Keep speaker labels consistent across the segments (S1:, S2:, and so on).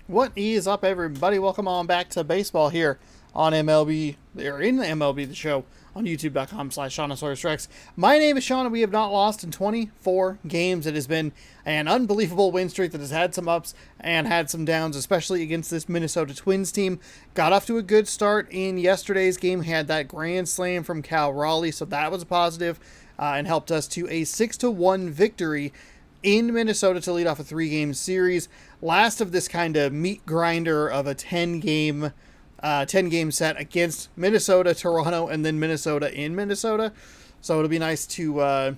S1: What is up, everybody? Welcome on back to baseball here on MLB, or in the MLB The Show on youtube.com/SeanOsaurusRex. My name is Sean, and we have not lost in 24 games. It has been an unbelievable win streak that has had some ups and had some downs, especially against this Minnesota Twins team. Got off to a good start in yesterday's game, had that grand slam from Cal Raleigh, so that was a positive, and helped us to a 6-1 victory in Minnesota to lead off a 3-game series. Last of this kind of meat grinder of a 10-game set against Minnesota, Toronto, and then Minnesota in Minnesota. So it'll be nice to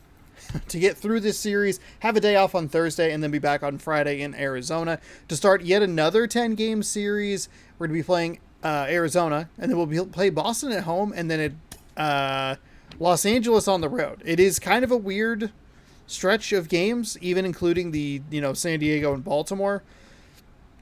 S1: get through this series, have a day off on Thursday, and then be back on Friday in Arizona to start yet another 10-game series. We're going to be playing Arizona, and then we'll play Boston at home, and then Los Angeles on the road. It is kind of a weird stretch of games, even including the San Diego and Baltimore.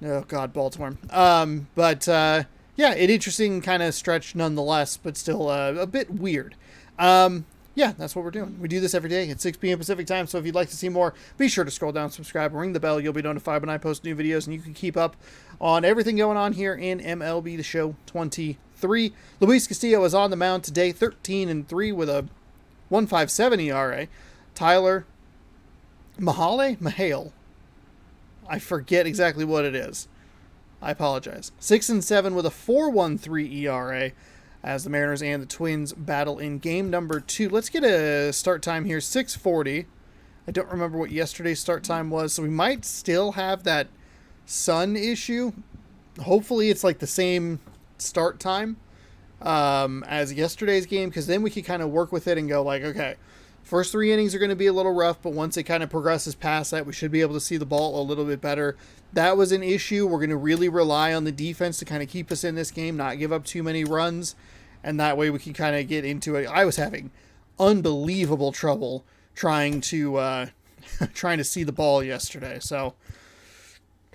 S1: Oh God, Baltimore. Yeah, an interesting kind of stretch nonetheless, but still a bit weird. Yeah, that's what we're doing. We do this every day at 6 p.m. Pacific time, so if you'd like to see more, be sure to scroll down, subscribe, ring the bell. You'll be notified when I post new videos, and you can keep up on everything going on here in MLB The Show 23. Luis Castillo is on the mound today, 13-3 with a 1.57 ERA. Tyler Mahale. I forget exactly what it is. I apologize. 6-7 with a 4.13 ERA as the Mariners and the Twins battle in game number 2. Let's get a start time here, 6:40. I don't remember what yesterday's start time was, so we might still have that sun issue. Hopefully it's like the same start time as yesterday's game, because then we can kind of work with it and go like, okay, first 3 innings are going to be a little rough, but once it kind of progresses past that, we should be able to see the ball a little bit better. That was an issue. We're going to really rely on the defense to kind of keep us in this game, not give up too many runs, and that way we can kind of get into it. I was having unbelievable trouble trying to see the ball yesterday. So,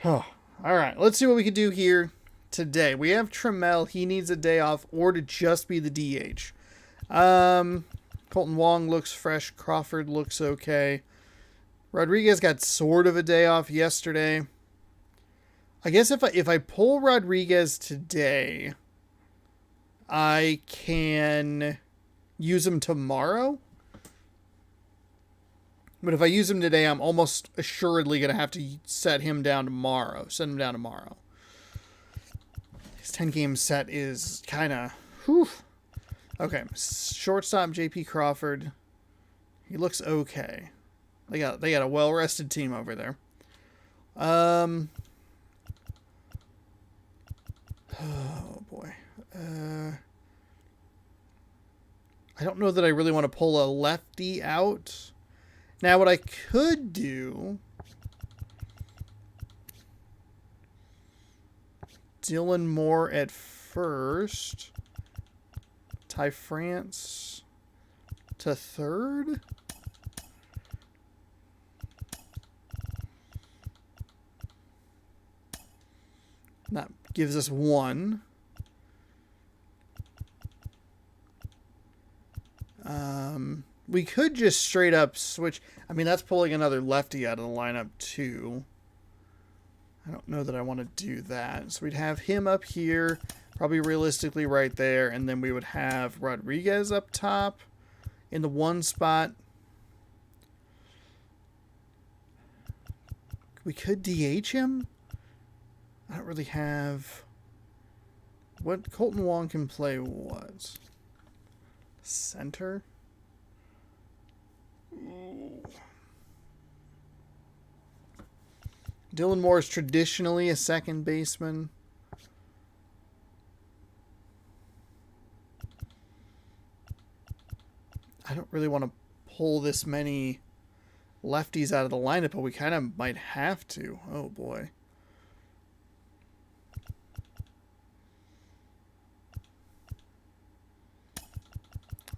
S1: all right, let's see what we can do here today. We have Trammell. He needs a day off or to just be the DH. Colton Wong looks fresh. Crawford looks okay. Rodriguez got sort of a day off yesterday. I guess if I pull Rodriguez today, I can use him tomorrow. But if I use him today, I'm almost assuredly going to have to send him down tomorrow. His 10-game set is kind of... Okay, shortstop JP Crawford. He looks okay. They got a well-rested team over there. Oh boy. I don't know that I really want to pull a lefty out. Now what I could do, Dylan Moore at first. Ty France to third. That gives us 1. We could just straight up switch. I mean, that's pulling another lefty out of the lineup too. I don't know that I want to do that. So we'd have him up here, probably realistically right there, and then we would have Rodriguez up top in the 1 spot. We could DH him. I don't really have... What Colton Wong can play what? Center? Ooh. Dylan Moore is traditionally a second baseman. I don't really want to pull this many lefties out of the lineup, but we kind of might have to. Oh boy.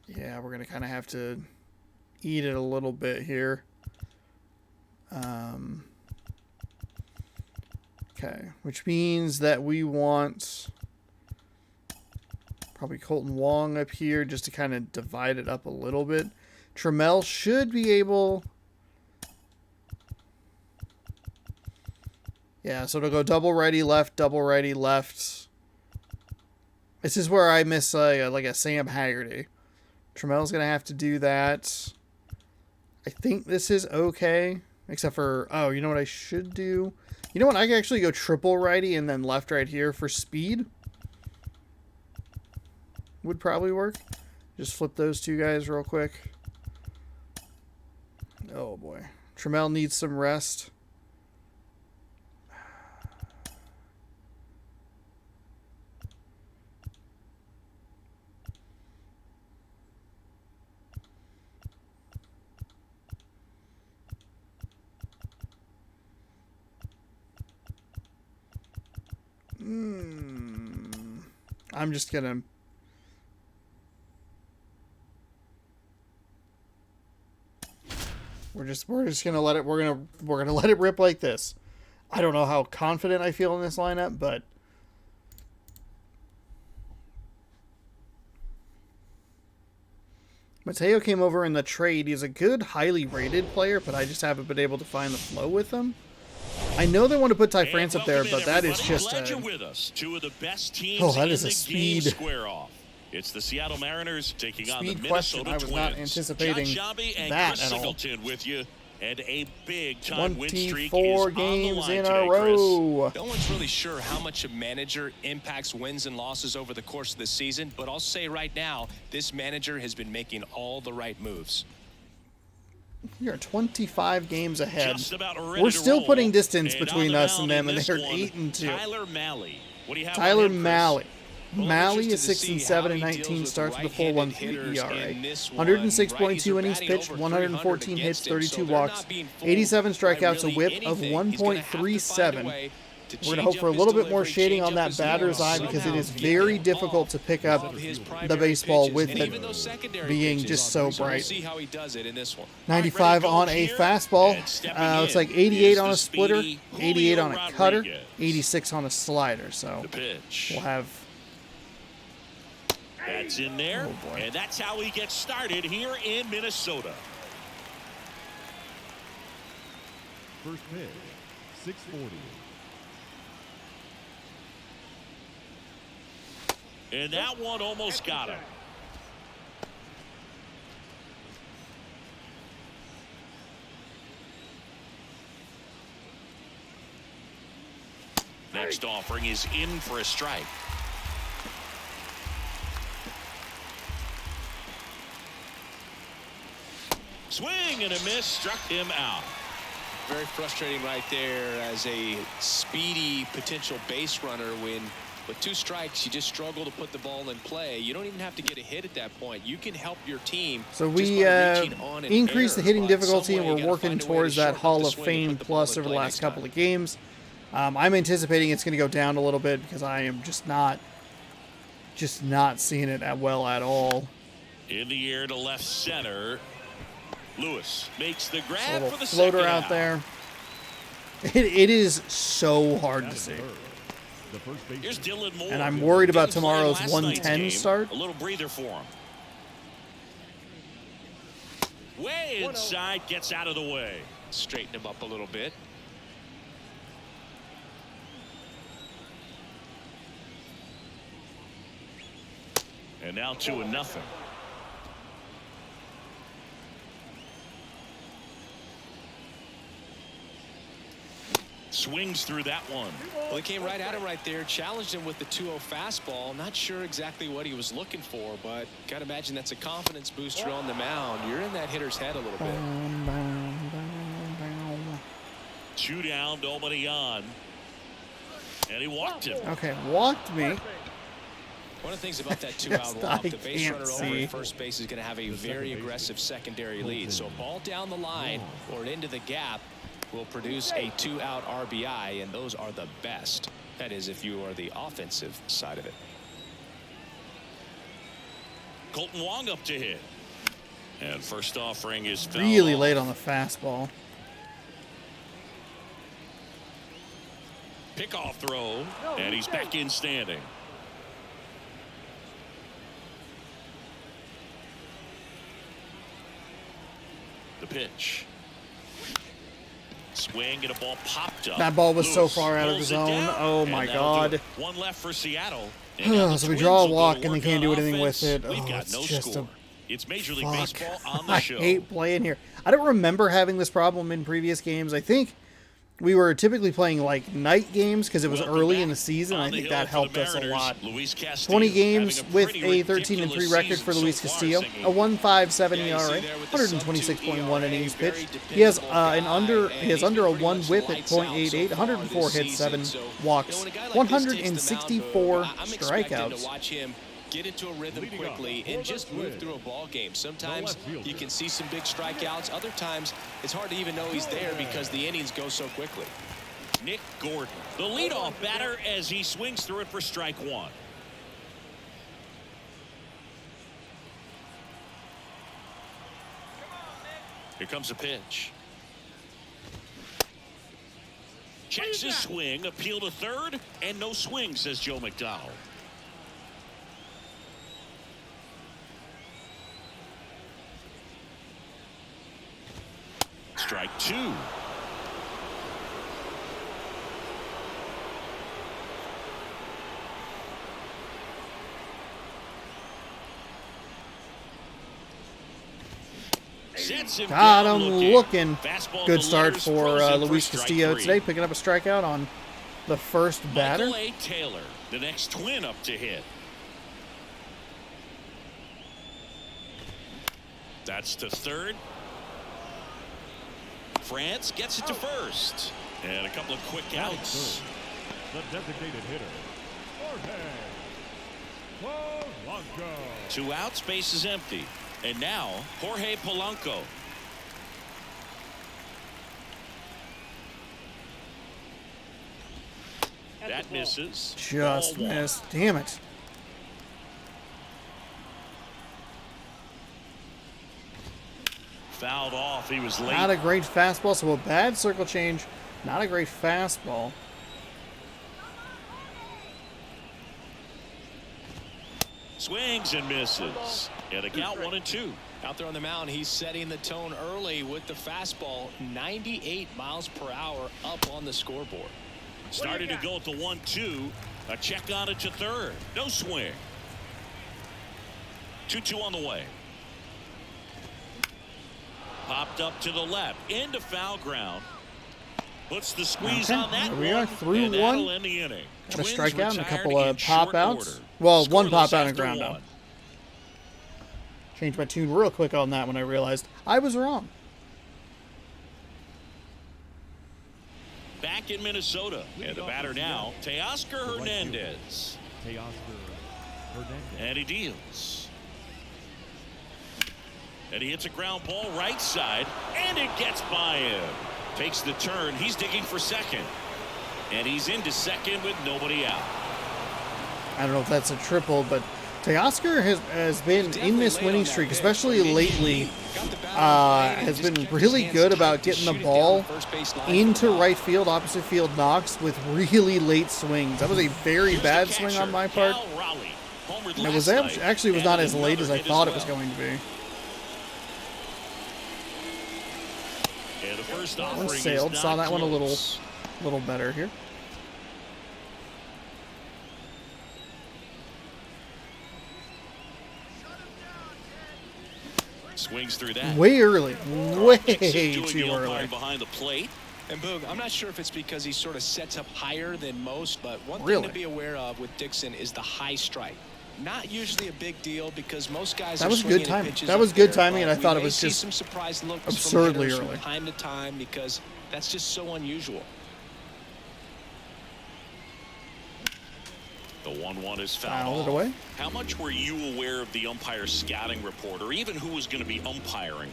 S1: Yeah, we're going to kind of have to eat it a little bit here. Okay, which means that we want probably Colton Wong up here just to kind of divide it up a little bit. Trammell should be able Yeah, so it'll go double righty, left, double righty, left. This is where I miss like a Sam Haggerty. Tramel's going to have to do that. I think this is okay. Except for, oh, you know what I should do? You know what? I can actually go triple righty and then left right here for speed. Would probably work. Just flip those two guys real quick. Oh, boy. Tramel needs some rest. I'm just gonna. We're just gonna let it. We're gonna let it rip like this. I don't know how confident I feel in this lineup, but Mateo came over in the trade. He's a good, highly rated player, but I just haven't been able to find the flow with him. I know they want to put Ty France up there, but that is just a... Oh, that is a speed
S2: square-off. It's the Seattle Mariners taking on the
S1: question.
S2: Minnesota
S1: I was
S2: Twins.
S1: not anticipating that at all.
S2: With you, and a big-time win streak is
S1: 24
S2: on
S1: games
S2: the line
S1: in
S2: today,
S1: a row.
S3: No one's really sure how much a manager impacts wins and losses over the course of the season, but I'll say right now, this manager has been making all the right moves.
S1: We are 25 games ahead. We're still putting distance between us and them, and they're 8-2.
S2: Tyler Malley. What do you have
S1: Tyler
S2: on him,
S1: Malley.
S3: Well,
S1: Malley is 6-7 and 19 starts with a 4.13 ERA. 106.2 innings pitched, 114 hits, 32 walks, 87 strikeouts, a whip of 1.37. We're going to hope for a little bit more shading on that batter's eye because it is very difficult to pick up the baseball with it being just so bright. 95 on a fastball. Looks like 88 on a splitter, 88 on a cutter, 86 on a slider. So we'll have...
S2: That's in there, and that's how he gets started here in Minnesota.
S4: First pitch, 640.
S2: And that one almost got him. Next offering is in for a strike. Swing and a miss, struck him out.
S3: Very frustrating right there as a speedy potential base runner when with 2 strikes you just struggle to put the ball in play. You don't even have to get a hit at that point. You can help your team.
S1: So we increased the hitting difficulty, and we're working towards that Hall of Fame plus over the last couple of games. I'm anticipating it's going to go down a little bit because I am just not seeing it well at all.
S2: In the air to left center. Lewis makes the grab
S1: for
S2: the
S1: floater out there. It is so hard to see.
S2: Here's Dylan Moore,
S1: and I'm worried about tomorrow's 110 start.
S2: A little breather for him. Way inside, gets out of the way.
S3: Straighten him up a little bit.
S2: And now 2-0. Swings through that one.
S3: Well, he came right at him right there, challenged him with the 2-0 fastball. Not sure exactly what he was looking for, but got to imagine that's a confidence booster on the mound. You're in that hitter's head a little bit.
S2: 2 down, nobody on. And he walked him.
S1: Okay, walked me.
S3: One of the things about that 2-out walk, the base runner over at first base is going to have a very aggressive secondary lead. So a ball down the line or into the gap will produce a 2-out RBI, and those are the best. That is, if you are the offensive side of it.
S2: Colton Wong up to hit. And first offering is
S1: really late on the fastball.
S2: Pickoff throw, and he's back in standing. The pitch. Swing and a ball popped up.
S1: That ball was so
S2: Lewis
S1: far out of the
S2: pulls it
S1: zone.
S2: down,
S1: Oh
S2: and
S1: my
S2: that'll do
S1: God.
S2: it. One left for Seattle. And now the
S1: So we
S2: Twins
S1: draw a
S2: will go
S1: walk
S2: to
S1: and they
S2: work
S1: can't
S2: on
S1: do anything with
S2: offense.
S1: it.
S2: We've
S1: Oh,
S2: got
S1: it's
S2: no
S1: just
S2: score.
S1: a
S2: It's Major League
S1: fuck.
S2: Baseball on the
S1: I
S2: show.
S1: hate playing here. I don't remember having this problem in previous games. I think we were typically playing like night games because it was
S2: Welcome
S1: early
S2: back.
S1: in the season.
S2: On
S1: I
S2: the
S1: think
S2: hill
S1: that
S2: for
S1: helped
S2: the
S1: us a
S2: Mariners,
S1: lot.
S2: Luis Castillo
S1: 20 games
S2: having a
S1: with
S2: pretty
S1: a 13-3
S2: ridiculous
S1: record for
S2: season
S1: Luis
S2: so far,
S1: Castillo.
S2: singing.
S1: A 1.57
S3: Yeah, you
S1: ERA,
S3: see there with the sub
S1: 126.1
S3: 2
S1: innings
S3: ERA,
S1: pitched.
S3: very
S1: He has
S3: dependable guy,
S1: he has
S3: and
S1: under a
S3: he's been
S1: 1
S3: pretty
S1: whip
S3: much
S1: at
S3: lights out
S1: .88,
S3: so far
S1: 104
S3: this
S1: hits,
S3: season.
S1: 7
S3: So,
S1: walks,
S3: when a guy like this takes the mound,
S1: 164
S3: I'm expecting
S1: strikeouts.
S3: to watch him get into a rhythm
S4: Leading off
S3: quickly
S4: for
S3: and
S4: the
S3: just move
S4: Twins,
S3: through a ball game. Sometimes
S4: the left
S3: you
S4: fielder.
S3: can see some big strikeouts. Other times it's hard to even know he's there because the innings go so quickly.
S2: Nick Gordon, the leadoff batter, as he swings through it for strike one. Here comes a pitch. Checks his swing, appeal to third, and no swing, says Joe McDonald. Strike two. Sets him
S1: God,
S2: down
S1: I'm looking.
S2: Fastball
S1: Good
S2: to
S1: start
S2: letters,
S1: for
S2: frozen
S1: Luis
S2: strike
S1: Castillo
S2: three.
S1: today, picking up a strikeout on the first batter.
S2: Michael A. Taylor, the next Twin up to hit. That's to third. France gets it to first. And a couple of quick outs.
S4: The designated hitter, Jorge Polanco.
S2: 2 outs, base is empty. And now, Jorge Polanco. That misses.
S1: Just
S2: Ball one.
S1: missed. Damn it.
S2: Fouled off. He was late.
S1: Not a great fastball, so a bad circle change. Not a great fastball.
S2: Swings and misses. And a count 1-2.
S3: Out there on the mound, he's setting the tone early with the fastball. 98 miles per hour up on the scoreboard.
S2: Started to go at the 1-2. A check on it to third. No swing. 2-2 on the way. Popped up to the left. Into foul ground. Puts the squeeze
S1: Okay,
S2: on that
S1: here we are,
S2: one.
S1: through
S2: and that'll
S1: one.
S2: end the inning.
S1: Got a
S2: Twins
S1: strikeout and a
S2: retired
S1: couple
S2: in
S1: of
S2: short
S1: pop outs.
S2: order.
S1: Well, one pop
S2: Scoreless
S1: out and
S2: after
S1: ground
S2: one.
S1: out. Changed my tune real quick on that when I realized I was wrong.
S2: Back in Minnesota. And the batter now, Teoscar Hernandez.
S4: Teoscar Hernandez.
S2: And he deals. And he hits a ground ball right side. And it gets by him. Takes the turn. He's digging for second. And he's into second with nobody out.
S1: I don't know if that's a triple, but Teoscar has been in this winning streak, especially lately. Has been really good about getting the ball into right field, opposite field knocks with really late swings. That was a very
S2: Here's
S1: bad
S2: the
S1: swing
S2: catcher,
S1: on my part.
S2: Cal Raleigh. Homered
S1: And it was
S2: last night.
S1: actually was not
S2: And
S1: as late as I
S2: another hit
S1: thought it was
S2: well.
S1: going to be.
S2: And the first
S1: One
S2: offering is
S1: sailed.
S2: not
S1: Saw that one a
S2: close.
S1: little better here.
S2: Swings through that.
S1: Way early. Way
S2: Dixon doing
S1: too
S2: the umpiring
S1: early.
S2: behind the plate.
S3: And Boog, I'm not sure if it's because he sort of sets up higher than most, but one thing
S1: Really?
S3: to be aware of with Dixon is the high strike. Not usually a big deal because most guys
S1: That
S3: are
S1: was good
S3: swinging at
S1: timing.
S3: pitches
S1: That
S3: up
S1: was good
S3: there,
S1: timing, and
S3: but
S1: I thought
S3: we
S1: it
S3: may
S1: was
S3: see
S1: just
S3: some surprise looks
S1: absurdly
S3: from hitters
S1: early.
S3: from time to time because that's just so unusual.
S2: The 1-1 is fouled
S1: Fouled it
S2: off.
S1: away.
S2: How much were you aware of the umpire's scouting report, or even who was going to be umpiring?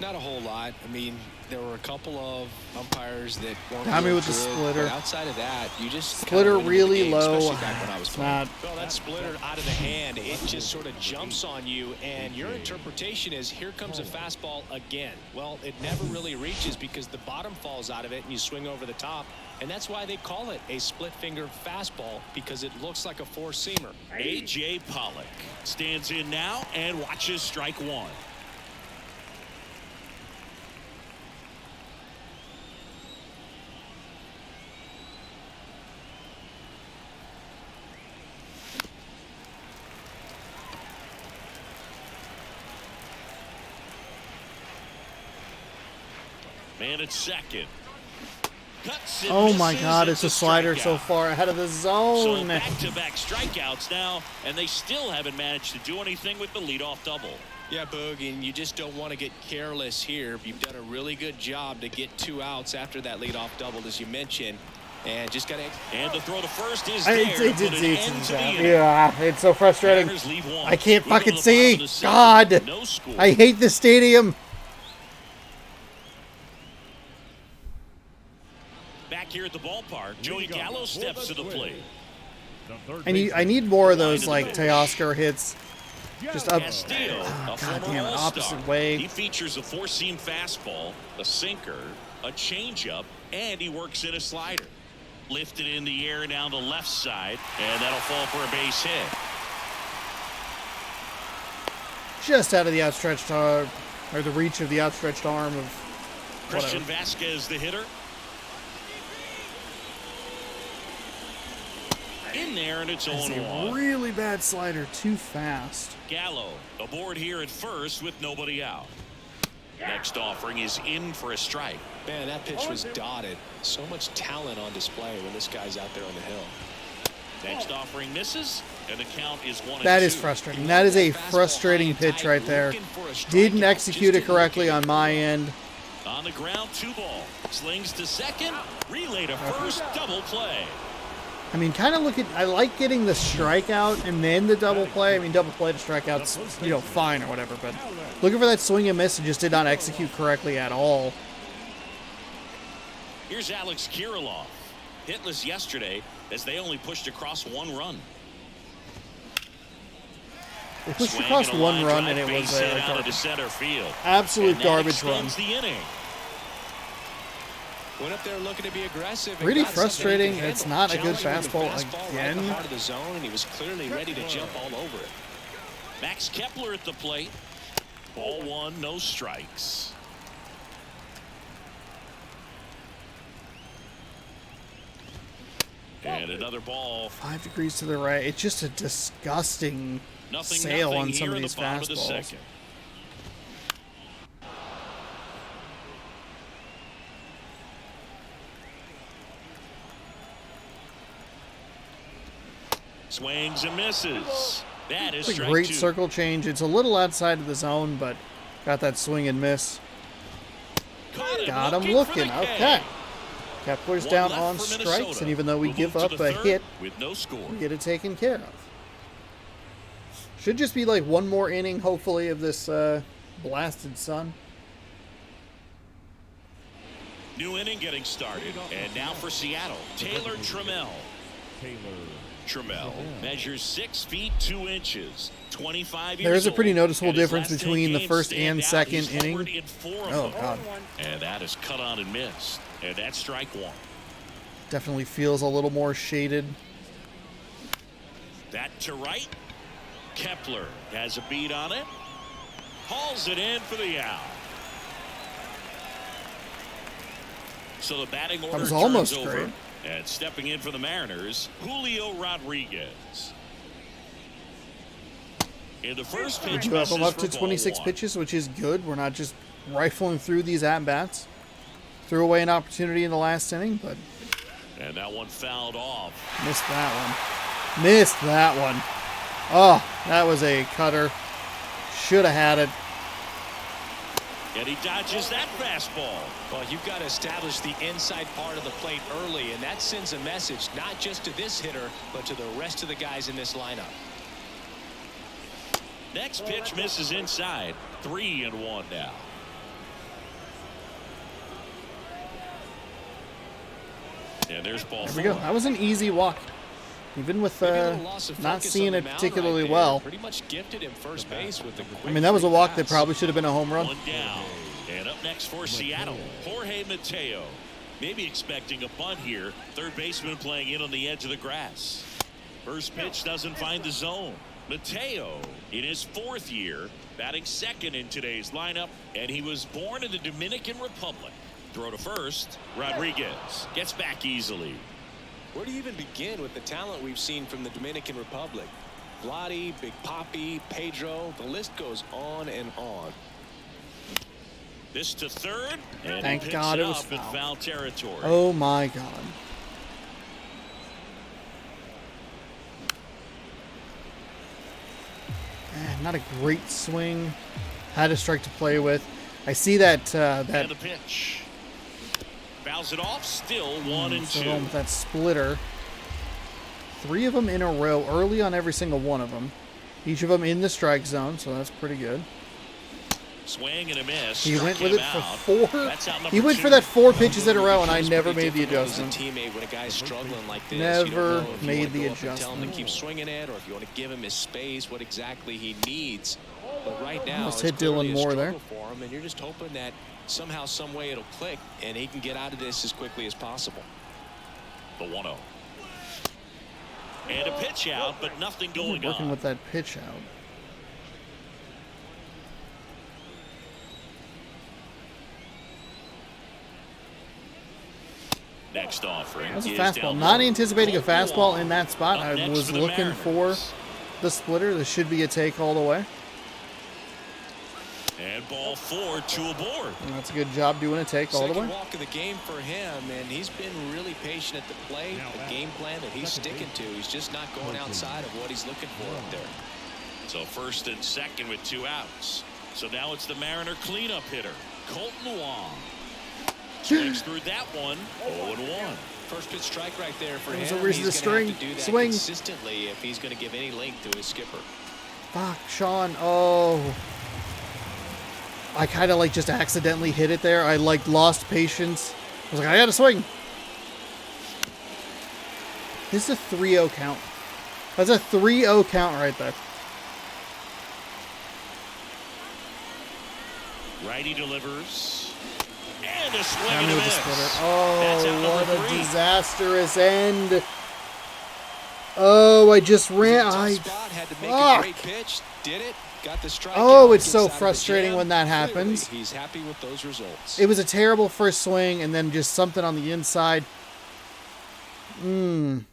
S3: Not a whole lot. I mean, there were a couple of umpires that weren't
S1: Got me
S3: real
S1: with the
S3: good,
S1: splitter.
S3: but outside of that, you just
S1: Splitter
S3: kinda went into the
S1: really
S3: game,
S1: low.
S3: especially back when I was
S1: It's
S3: playing.
S1: not.
S3: Well, that splitter out of the hand, it just sort of jumps on you, and your interpretation is, here comes a fastball again. Well, it never really reaches because the bottom falls out of it, and you swing over the top, and that's why they call it a split-finger fastball, because it looks like a four-seamer.
S2: A.J. Pollock stands in now and watches strike one. in at second.
S1: Oh my God, it's a slider so far ahead of the zone.
S2: So back-to-back strikeouts now, and they still haven't managed to do anything with the leadoff double.
S3: Yeah, Boog, and you just don't want to get careless here. You've done a really good job to get 2 outs after that leadoff double, as you mentioned. And just got to...
S2: And the throw to first is
S1: yeah, it's so frustrating. I can't fucking see. God, I hate this stadium.
S2: Back here at the ballpark, Joey Gallo steps to the plate.
S1: I need more of those like Teoscar hits. Just up.
S2: Castillo,
S1: God damn it, opposite way.
S2: He features a 4-seam fastball, a sinker, a changeup, and he works in a slider. Lifted in the air down the left side, and that'll fall for a base hit.
S1: Just out of the outstretched arm, or the reach of the outstretched arm of
S2: Christian Vasquez, the hitter. In there, and it's 0-1.
S1: Really bad slider, too fast.
S2: Gallo aboard here at first with nobody out. Next offering is in for a strike.
S3: Man, that pitch was dotted. So much talent on display when this guy's out there on the hill.
S2: Next offering misses, and the count is 1-2.
S1: That is frustrating. That is a frustrating pitch right there. Didn't execute it correctly on my end.
S2: On the ground, 2 ball. Slings to second, relay to first, double play.
S1: I mean, kind of I like getting the strikeout and then the double play. I mean, double play to strikeouts, fine or whatever. But looking for that swing and miss and just did not execute correctly at all.
S2: Here's Alex Kirilloff. Hitless yesterday as they only pushed across 1 run.
S1: They pushed across 1 run and it was
S2: a center field.
S1: Absolute garbage run.
S2: The inning.
S3: Went up there looking to be aggressive.
S1: Really frustrating. It's not a good fastball again.
S3: Right part of the zone, and he was clearly ready to jump all over it.
S2: Max Kepler at the plate. Ball 1, no strikes. And another ball.
S1: 5 degrees to the right. It's just a disgusting sail on some of these fastballs.
S2: Swings and misses. That is
S1: a great circle change. It's a little outside of the zone, but got that swing and miss. Got him looking. Okay. Kepler's down on strikes, and even though we give up a hit, we get it taken care of. Should just be like 1 more inning, hopefully, of this blasted sun.
S2: New inning getting started, and now for Seattle, Taylor Trammell. Trammell measures 6 feet 2 inches, 25 years
S1: There is a pretty
S2: old,
S1: noticeable
S2: and his
S1: difference
S2: last
S1: between
S2: 10
S1: the
S2: games
S1: first
S2: stand
S1: and
S2: out.
S1: second
S2: He's
S1: inning.
S2: homered in 4 of
S1: Oh,
S2: them.
S1: God.
S2: And that is cut on and missed. And that's strike 1.
S1: Definitely feels a little more shaded.
S2: That to right. Kepler has a beat on it. Hauls it in for the out. So the batting order
S1: was
S2: turns
S1: almost
S2: over.
S1: great.
S2: And stepping in for the Mariners, Julio Rodriguez. In the first pitch,
S1: We do have them up to
S2: misses for
S1: 26
S2: ball 1.
S1: pitches, which is good. We're not just rifling through these at-bats. Threw away an opportunity in the last inning, but
S2: And that one fouled off.
S1: missed that one. Missed that one. Oh, that was a cutter. Should have had it.
S2: And he dodges that fastball.
S3: Well, you've got to establish the inside part of the plate early, and that sends a message not just to this hitter, but to the rest of the guys in this lineup.
S2: Next pitch misses inside. 3-1 now. And there's ball
S1: There we go.
S2: 4.
S1: That was an easy walk. Even with not seeing it particularly well.
S3: Pretty much gifted him first base with the
S1: I mean, that was a walk that probably should have been a home run.
S2: 1 down. And up next for Seattle, Jorge Mateo. Maybe expecting a bunt here. Third baseman playing in on the edge of the grass. First pitch doesn't find the zone. Mateo in his 4th year, batting second in today's lineup, and he was born in the Dominican Republic. Throw to first. Rodriguez gets back easily.
S3: Where do you even begin with the talent we've seen from the Dominican Republic? Vladdy, Big Papi, Pedro, the list goes on and on.
S2: This to third. And
S1: Thank
S2: he
S1: God it
S2: picks
S1: was
S2: up in
S1: foul.
S2: foul territory.
S1: Oh my God. Not a great swing. Had a strike to play with. I see that
S2: And the pitch. Fouls it off. Still 1-2.
S1: so going with that splitter. 3 of them in a row, early on every single one of them. Each of them in the strike zone, so that's pretty good.
S2: Swing and a miss.
S1: He went with it for
S2: out.
S1: 4.
S2: That's out number
S1: He went
S2: 2.
S1: for that 4 pitches in a row, and I never made the
S3: Difficult as a
S1: adjustment.
S3: teammate when a guy's struggling like this.
S1: Never
S3: you don't know if
S1: made
S3: you want to
S1: the
S3: go up and tell him
S1: adjustment.
S3: to keep swinging it, or if you want to give him his space, what exactly he needs. But right now,
S1: Almost
S3: it's
S1: hit Dylan
S3: clearly a
S1: Moore there.
S3: struggle for him, and you're just hoping that somehow, some way, it'll click, and he can get out of this as quickly as possible.
S2: The 1-0. And a pitch out, but nothing going
S1: Working
S2: on.
S1: with that pitch out.
S2: Next offering.
S1: That was a
S2: is
S1: fastball.
S2: down
S1: Not
S2: low.
S1: anticipating a
S2: Colton
S1: fastball
S2: Wong
S1: in that spot.
S2: up
S1: I
S2: next
S1: was
S2: for the
S1: looking for
S2: Mariners.
S1: the splitter. This should be a take all the way.
S2: And ball 4, 2 aboard.
S1: And that's a good job doing a take all the
S3: Second
S1: way.
S3: walk of the game for him, and he's been really patient at the plate. A game plan that he's sticking to. He's just not going outside of what he's looking for up there.
S2: So first and second with 2 outs. So now it's the Mariner cleanup hitter, Colton Wong. Swings through that one. 0-1.
S3: First pitch strike right there for
S1: There's
S3: him.
S1: a reason
S3: He's
S1: to
S3: going to have
S1: string,
S3: to do that
S1: swing.
S3: consistently if he's going to give any length to his skipper.
S1: Fuck, Sean. Oh. I kind of like just accidentally hit it there. I like lost patience. I was like, I gotta swing. This is a 3-0 count. That's a 3-0 count right there.
S2: Righty delivers. And a swing
S1: Down
S2: and a
S1: with the
S2: miss.
S1: splitter.
S2: That's out
S1: Oh, what
S2: number
S1: a
S2: 3.
S1: disastrous end. Oh, I just ran.
S3: Tough spot, had to make a
S1: fuck.
S3: great pitch. Did it. Got the strike.
S1: Oh, it's
S3: gets
S1: so
S3: out of the
S1: frustrating
S3: jam.
S1: when that
S3: Clearly,
S1: happens.
S3: he's happy with those results.
S1: It was a terrible first swing, and then just something on the inside. The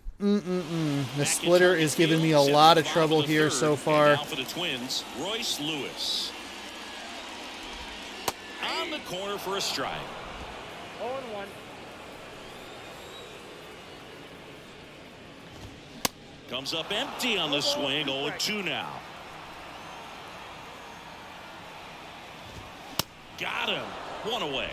S1: splitter is giving me a lot of trouble here so far.
S2: And now for the Twins, Royce Lewis. On the corner for a strike.
S4: 0-1.
S2: Comes up empty on the swing. 0-2 now. Got him. 1 away.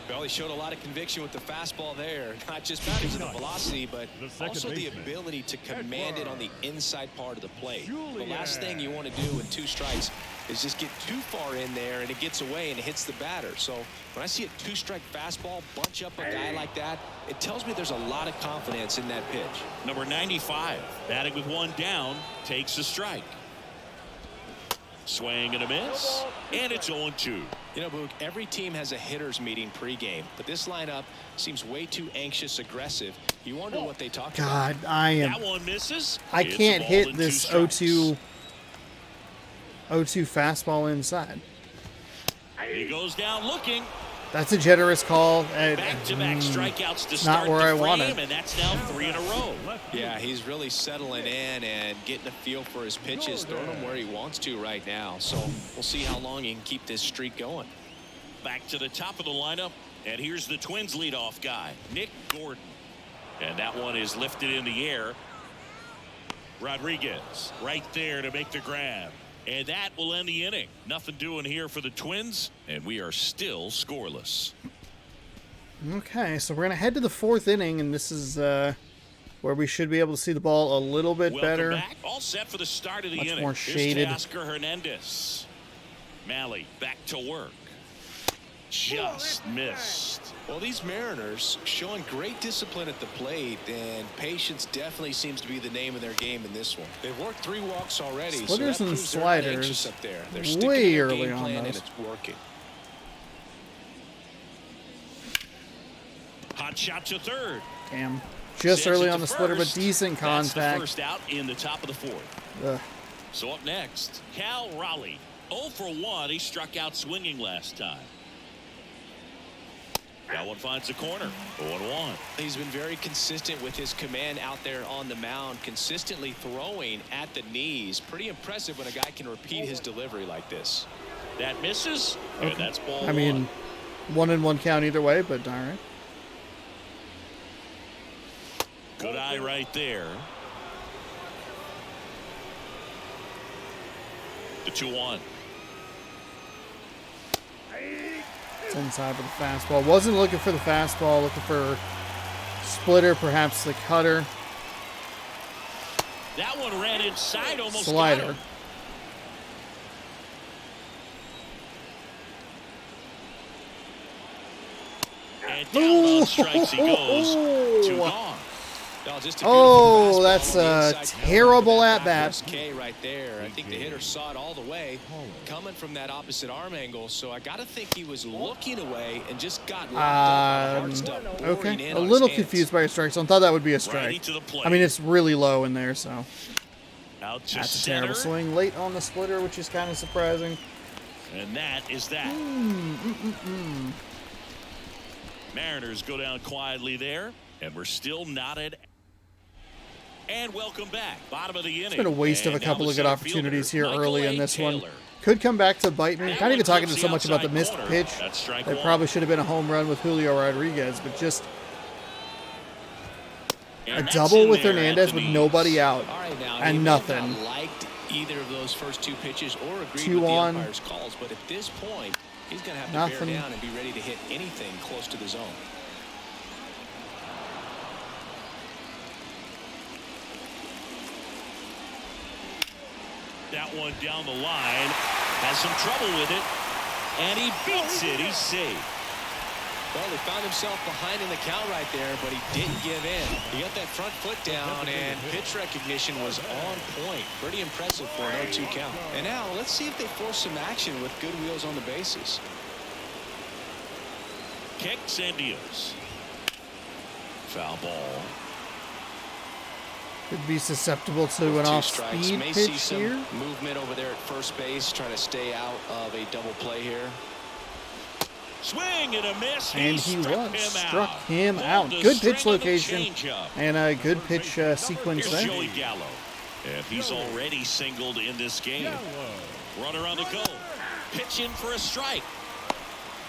S3: Well, he showed a lot of conviction with the fastball there. Not just because of the velocity, but
S4: The second
S3: also the
S4: baseman.
S3: ability to command it on the inside part of the plate. The last thing you want to do with 2 strikes is just get too far in there and it gets away and it hits the batter. So when I see a 2-strike fastball bunch up a guy like that, it tells me there's a lot of confidence in that pitch.
S2: Number 95, batting with 1 down, takes a strike. Swing and a miss, and it's 0-2.
S3: You know, Boog, every team has a hitters meeting pregame, but this lineup seems way too anxious, aggressive. You wonder what they talk about.
S1: God, I am.
S2: That one misses.
S1: I
S2: It's a
S1: can't
S2: ball
S1: hit
S2: and
S1: this
S2: 2 strikes.
S1: 0-2 fastball inside.
S2: He goes down looking.
S1: That's a generous call.
S2: Back-to-back strikeouts to
S1: not
S2: start
S1: where
S2: the
S1: I want
S2: frame,
S1: it.
S2: and that's now 3 in a row.
S3: Yeah, he's really settling in and getting a feel for his pitches, throwing them where he wants to right now. So we'll see how long he can keep this streak going.
S2: Back to the top of the lineup, and here's the Twins leadoff guy, Nick Gordon. And that one is lifted in the air. Rodriguez right there to make the grab. And that will end the inning. Nothing doing here for the Twins, and we are still scoreless.
S1: Okay, so we're going to head to the 4th inning, and this is where we should be able to see the ball a little bit
S2: Welcome
S1: better.
S2: back. All set for the start of the
S1: Much
S2: inning.
S1: more shaded.
S2: Here's Teoscar Hernandez. Malley back to work. Just missed.
S3: Well, these Mariners showing great discipline at the plate, and patience definitely seems to be the name of their game in this one. They've worked 3 walks already.
S1: Splitters
S3: so that
S1: and
S3: proves they're not
S1: sliders
S3: anxious up there. They're sticking
S1: way
S3: to their
S1: early
S3: game
S1: on
S3: plan, and
S1: those.
S3: it's working.
S2: Hot shot to third.
S1: Damn. Just
S2: Sends
S1: early
S2: it
S1: on
S2: to
S1: the splitter, but
S2: first.
S1: decent
S2: That's the
S1: contact.
S2: first out in the top of the 4th.
S1: Ugh.
S2: So up next, Cal Raleigh. 0 for 1. He struck out swinging last time. That one finds the corner. 0-1.
S3: He's been very consistent with his command out there on the mound, consistently throwing at the knees. Pretty impressive when a guy can repeat his delivery like this.
S2: That misses, and that's ball
S1: I mean, 1-1 count either way, but all right.
S2: Good eye right there. The 2-1.
S1: It's inside with the fastball. Wasn't looking for the fastball, looking for splitter, perhaps the cutter.
S2: That one ran inside, almost
S1: Slider.
S2: got him. And down on strikes he goes. 2 gone.
S3: No, just a beautiful fastball
S1: That's
S3: on the
S1: a
S3: inside corner.
S1: terrible
S3: That
S1: at bat.
S3: first K right there. I think the hitter saw it all the way coming from that opposite arm angle. So I got to think he was looking away and just got locked up on the hard stuff, boring
S1: Okay,
S3: in
S1: a
S3: on
S1: little
S3: his hands.
S1: confused by a strike zone. Thought that would be a
S2: Righty
S1: strike.
S2: to the plate.
S1: I mean, it's really low in there, so
S2: Out to
S1: that's a
S2: center.
S1: terrible swing. Late on the splitter, which is kind of surprising.
S2: And that is that. Mariners go down quietly there, and we're still not at. And welcome back. Bottom of the inning.
S1: It's been a waste of a
S2: And now
S1: couple
S2: the
S1: of good
S2: center
S1: opportunities
S2: fielder,
S1: here
S2: Michael
S1: early
S2: A.
S1: in this one.
S2: Taylor.
S1: Could come back to bite me.
S2: That
S1: Not
S2: one
S1: even talking
S2: clips
S1: so
S2: the
S1: much about the
S2: outside
S1: missed
S2: corner.
S1: pitch.
S2: That's strike
S1: That
S2: one.
S1: probably should have been a home run with Julio Rodriguez, but just
S2: And
S1: a
S2: that's
S1: double
S2: in
S1: with
S2: there,
S1: Hernandez with
S2: Anthony.
S1: nobody out
S3: All right, now, he
S1: and
S3: may have
S1: nothing.
S3: not liked either of those first 2 pitches or agreed
S1: 2
S3: with the
S1: on.
S3: umpire's calls, but at this point, he's going to have to
S1: Nothing.
S3: bear down and be ready to hit anything close to the zone.
S2: That one down the line. Has some trouble with it. And he beats it. He's safe.
S3: Well, he found himself behind in the count right there, but he didn't give in. He got that front foot down, and pitch recognition was on point. Pretty impressive for an 0-2 count. And now, let's see if they force some action with good wheels on the bases.
S2: Kicks and deals. Foul ball.
S1: Could be susceptible to an
S3: 2
S1: off-speed
S3: strikes. May see
S1: pitch
S3: some
S1: here.
S3: movement over there at first base, trying to stay out of a double play here.
S2: Swing and a miss.
S1: And he struck him
S2: Pulled
S1: out.
S2: the
S1: Good
S2: string
S1: pitch
S2: of the
S1: location
S2: changeup.
S1: and a good pitch sequence
S2: Here's
S1: there.
S2: Joey Gallo. And he's already singled in this game. Runner on the go. Pitch in for a strike.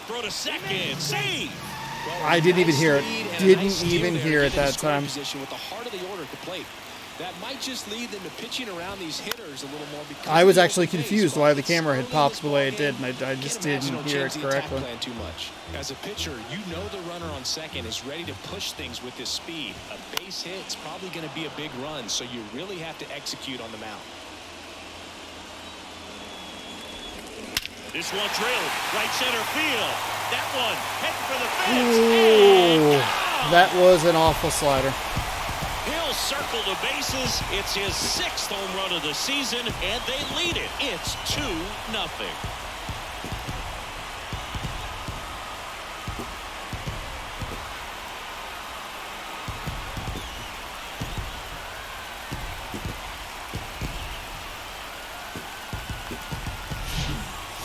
S2: Throw to second. Save.
S1: I didn't even hear it.
S3: Nice lead and a
S1: Didn't
S3: nice steal
S1: even
S3: there
S1: hear
S3: to
S1: it
S3: get in
S1: that
S3: scoring
S1: time.
S3: position with the heart of the order at the plate. That might just lead them to pitching around these hitters a little more. Because
S1: I was
S3: of the
S1: actually
S3: open base.
S1: confused
S3: While
S1: why the
S3: it's
S1: camera had
S3: early in
S1: popped
S3: this
S1: the way it
S3: ballgame,
S1: did, and I just
S3: can't imagine
S1: didn't
S3: it'll
S1: hear
S3: change
S1: it
S3: the attack
S1: correctly.
S3: plan too much. As a pitcher, you know the runner on second is ready to push things with his speed. A base hit's probably going to be a big run, so you really have to execute on the mound.
S2: This one drilled. Right center field. That one heading for the fence.
S1: Ooh,
S2: And
S1: that was an awful slider.
S2: he'll circle the bases. It's his 6th home run of the season, and they lead it. It's 2-0.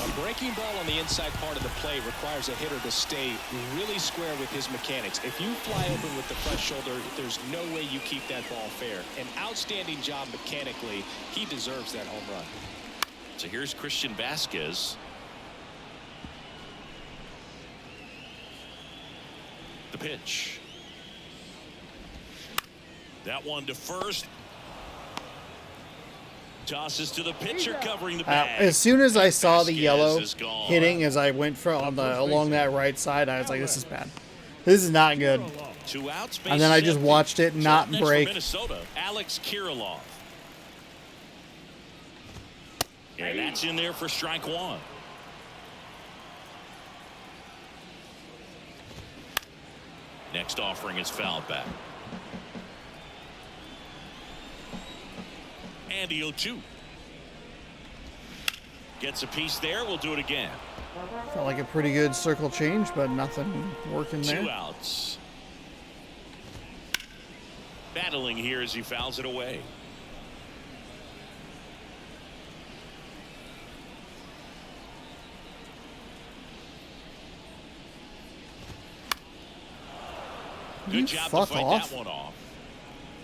S3: A breaking ball on the inside part of the plate requires a hitter to stay really square with his mechanics. If you fly open with the front shoulder, there's no way you keep that ball fair. An outstanding job mechanically. He deserves that home run.
S2: So here's Christian Vasquez. The pitch. That one to first. Tosses to the pitcher covering the bag.
S1: As soon as I saw the
S2: Vasquez
S1: yellow
S2: is gone.
S1: hitting as I went along that right side, I was like, this is bad. This is not good.
S2: 2 outs.
S1: And then I
S2: bases
S1: just
S2: empty.
S1: watched it
S2: So
S1: not
S2: up next for
S1: break.
S2: Minnesota, Alex Kirilloff. And that's in there for strike 1. Next offering is fouled back. And the 0-2. Gets a piece there. We'll do it again.
S1: Felt like a pretty good circle change, but nothing working
S2: 2
S1: there.
S2: outs. Battling here as he fouls it away.
S1: You
S2: Good job to
S1: fuck
S2: fight
S1: off,
S2: that one off.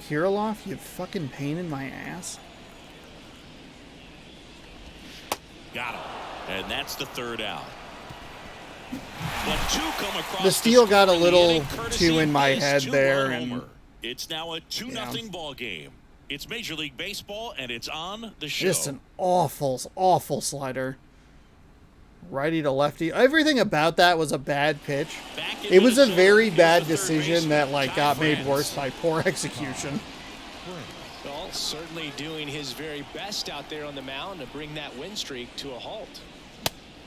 S1: Kirilloff, you fucking pain in my ass.
S2: Got him. And that's the third out. But two come across
S1: The steal got a
S2: score in the
S1: little
S2: inning, courtesy
S1: too in
S2: of
S1: my
S2: his
S1: head there,
S2: two-run
S1: and
S2: homer. It's now a 2-0 ball game. It's Major League Baseball, and it's on the show.
S1: just an awful, awful slider. Righty to lefty. Everything about that was a bad pitch. It was a very bad decision that got made worse by poor execution.
S3: Well, certainly doing his very best out there on the mound to bring that win streak to a halt.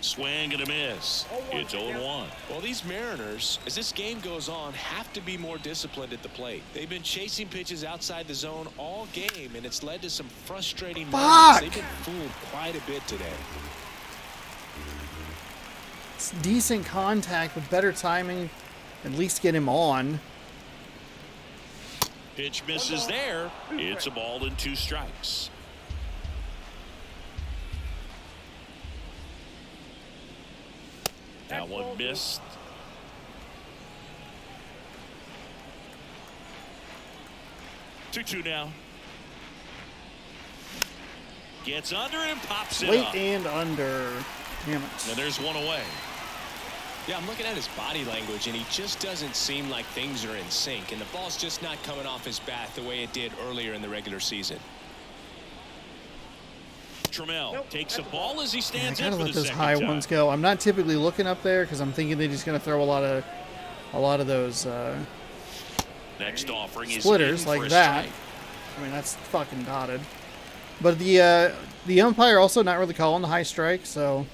S2: Swing and a miss. It's 0-1.
S3: Well, these Mariners, as this game goes on, have to be more disciplined at the plate. They've been chasing pitches outside the zone all game, and it's led to some frustrating moments. They've been fooled quite a bit today.
S1: It's decent contact with better timing. At least get him on.
S2: Pitch misses there. It's a ball and 2 strikes. That one missed. Two now. Gets under it and pops it
S1: Late
S2: up.
S1: and under. Damn it.
S2: And there's one away.
S3: Yeah, I'm looking at his body language, and he just doesn't seem like things are in sync, and the ball's just not coming off his bat the way it did earlier in the regular season.
S2: Trammell takes a ball as he stands
S1: I
S2: in
S1: gotta
S2: for
S1: let
S2: the
S1: those
S2: second
S1: high
S2: time.
S1: ones go. I'm not typically looking up there because I'm thinking they're just gonna throw a lot of those
S2: Next offering is
S1: splitters
S2: in for
S1: like
S2: a
S1: that.
S2: strike.
S1: I mean, that's fucking dotted. But the umpire also not really calling the high strike, so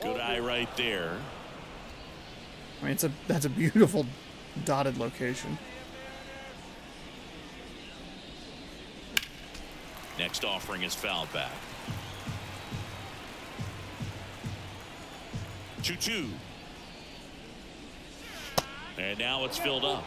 S2: Good eye right there.
S1: I mean that's a beautiful dotted location.
S2: Next offering is fouled back. 2-2. And now it's filled up.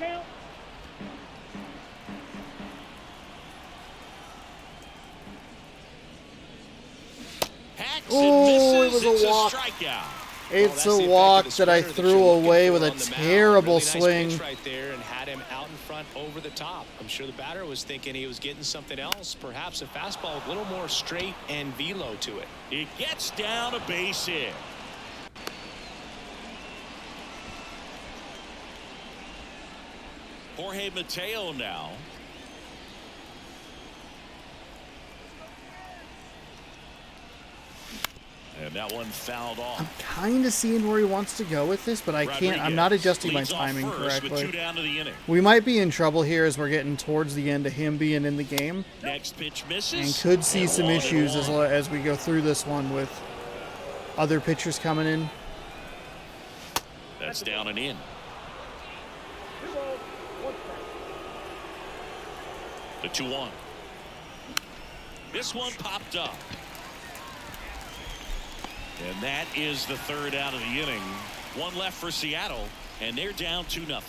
S2: Hacks
S1: Oh,
S2: and
S1: it was
S2: misses.
S1: a
S2: It's
S1: walk.
S2: strikeout.
S1: It's
S3: Well,
S1: a
S3: that's the
S1: walk
S3: effect of the
S1: that I
S3: splitter
S1: threw
S3: you're looking
S1: away
S3: for
S1: with a
S3: on the mound.
S1: terrible
S3: Really nice
S1: swing.
S3: pitch right there and had him out in front over the top. I'm sure the batter was thinking he was getting something else, perhaps a fastball with a little more straight and velo to it.
S2: It gets down a base hit. Jorge Mateo now. And that one fouled off.
S1: Kind of seeing where he wants to go with this, but I can't. I'm not adjusting my
S2: leads off
S1: timing
S2: first with 2
S1: correctly.
S2: down to the inning.
S1: We might be in trouble here as we're getting towards the end of him being in the game,
S2: Next pitch misses.
S1: and could see
S2: And
S1: some
S2: 1-1.
S1: issues as we go through this one with other pitchers coming in.
S2: That's down and in. The 2-1. This one popped up. And that is the third out of the inning. One left for Seattle, and they're down 2-0.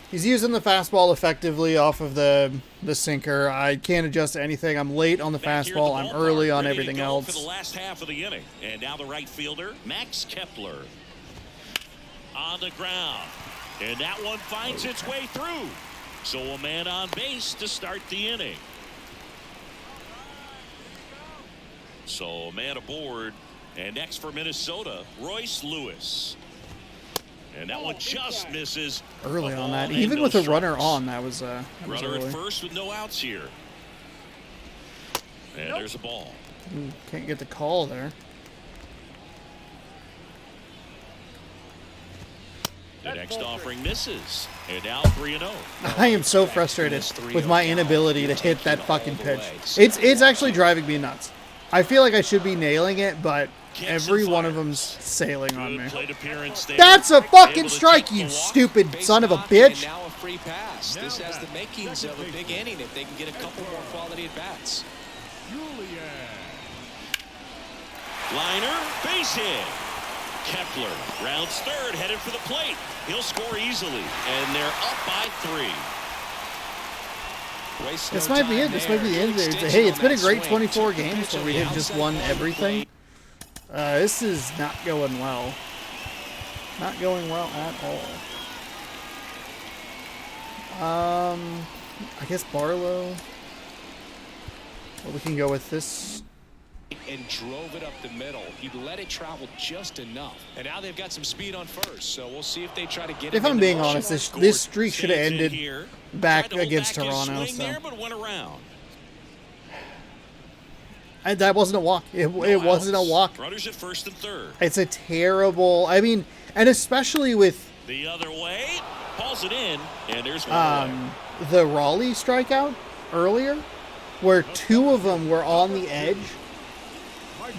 S1: He's using the fastball effectively off of the sinker. I can't adjust to anything. I'm late on the
S2: Back here at
S1: fastball.
S2: the
S1: I'm
S2: ballpark,
S1: early on
S2: ready to
S1: everything
S2: go
S1: else.
S2: for the last half of the inning. And now the right fielder, Max Kepler. On the ground. And that one finds its way through. So a man on base to start the inning. So a man aboard. And next for Minnesota, Royce Lewis. And that one just misses.
S1: Early
S2: A
S1: on
S2: ball
S1: that,
S2: and
S1: even
S2: no
S1: with a runner
S2: strikes.
S1: on, that was
S2: Runner
S1: early.
S2: at first with no outs here. And there's a ball.
S1: Ooh, can't get the call there.
S2: The next offering misses. And now 3-0.
S1: I am so frustrated with my inability to hit that fucking pitch. It's actually driving me nuts. I feel like I should be nailing it, but every one of them's sailing on me.
S2: Good plate appearance there.
S1: That's a
S2: Able
S1: fucking
S2: to
S1: strike,
S2: take the
S1: you
S2: walk.
S1: stupid son of a
S3: And
S1: bitch.
S3: now a free pass. This has the makings of a big inning if they can get a couple more quality at bats.
S2: Liner, base hit. Kepler rounds third, headed for the plate. He'll score easily, and they're up by 3.
S1: This might be it. This might be the end. Hey, it's been a great 24 games where we have just won everything. This is not going well. Not going well at all. I guess Barlow. Well, we can go with this.
S3: and drove it up the middle. He let it travel just enough. And now they've got some speed on first, so we'll see if they try to get
S1: If I'm being honest, this streak should have ended back against Toronto. So.
S2: There, but went around.
S1: And that wasn't a walk. It wasn't a walk.
S2: Runners at first and third.
S1: It's a terrible. I mean, and especially with
S2: the other way, pulls it in, and there's one.
S1: The Raleigh strikeout earlier, where two of them were on the edge.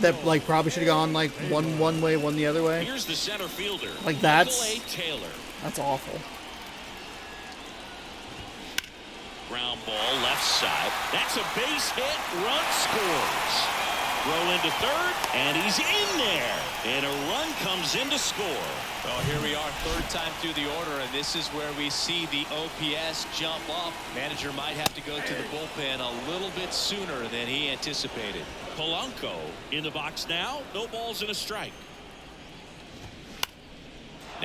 S1: That like probably should have gone like one way, one the other way.
S2: Here's the center fielder.
S1: Like that's awful.
S2: Ground ball left side. That's a base hit. Run scores. Throw into third, and he's in there. And a run comes in to score.
S3: Well, here we are, third time through the order, and this is where we see the OPS jump up. Manager might have to go to the bullpen a little bit sooner than he anticipated.
S2: Polanco in the box now. No balls and a strike.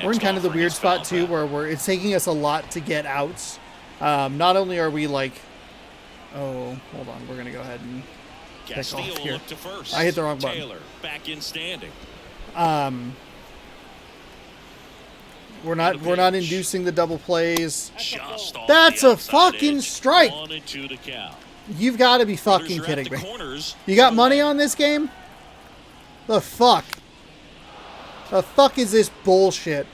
S1: We're in kind of the weird spot too, where it's taking us a lot to get outs. Not only are we like, oh, hold on, we're gonna go ahead and pick off here.
S2: To first.
S1: I hit the wrong button.
S2: Taylor back in standing.
S1: We're not inducing the double plays. That's a fucking strike. You've got to be fucking kidding me. You got money on this game? The fuck? The fuck is this bullshit?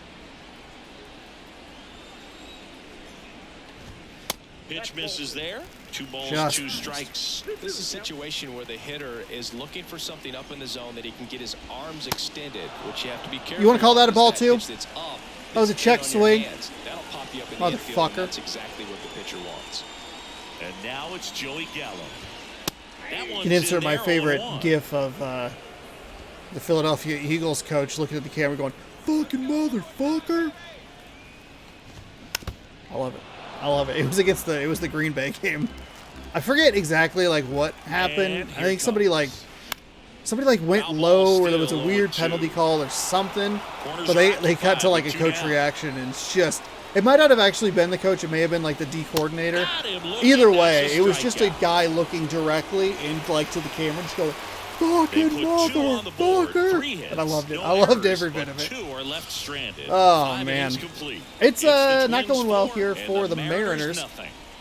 S2: Pitch misses there. 2 balls, 2 strikes.
S3: This is a situation where the hitter is looking for something up in the zone that he can get his arms extended, which you have to be careful.
S1: You want to call that a ball too? That was a check swing.
S3: That'll pop you up in the
S1: motherfucker.
S3: infield, that's exactly what the pitcher wants.
S2: And now it's Joey Gallo.
S1: You can insert my favorite gif of the Philadelphia Eagles coach looking at the camera going, "Fucking motherfucker." I love it. I love it. It was the Green Bay game. I forget exactly like what happened. I think somebody went low, or there was a weird penalty call or something. But they cut to like a coach reaction, and it's just, it might not have actually been the coach. It may have been like the D coordinator. Either way, it was just a guy looking directly in like to the camera, just going, "Fucking motherfucker!" And I loved it. I loved every bit of it. Oh man, it's not going well here for the Mariners.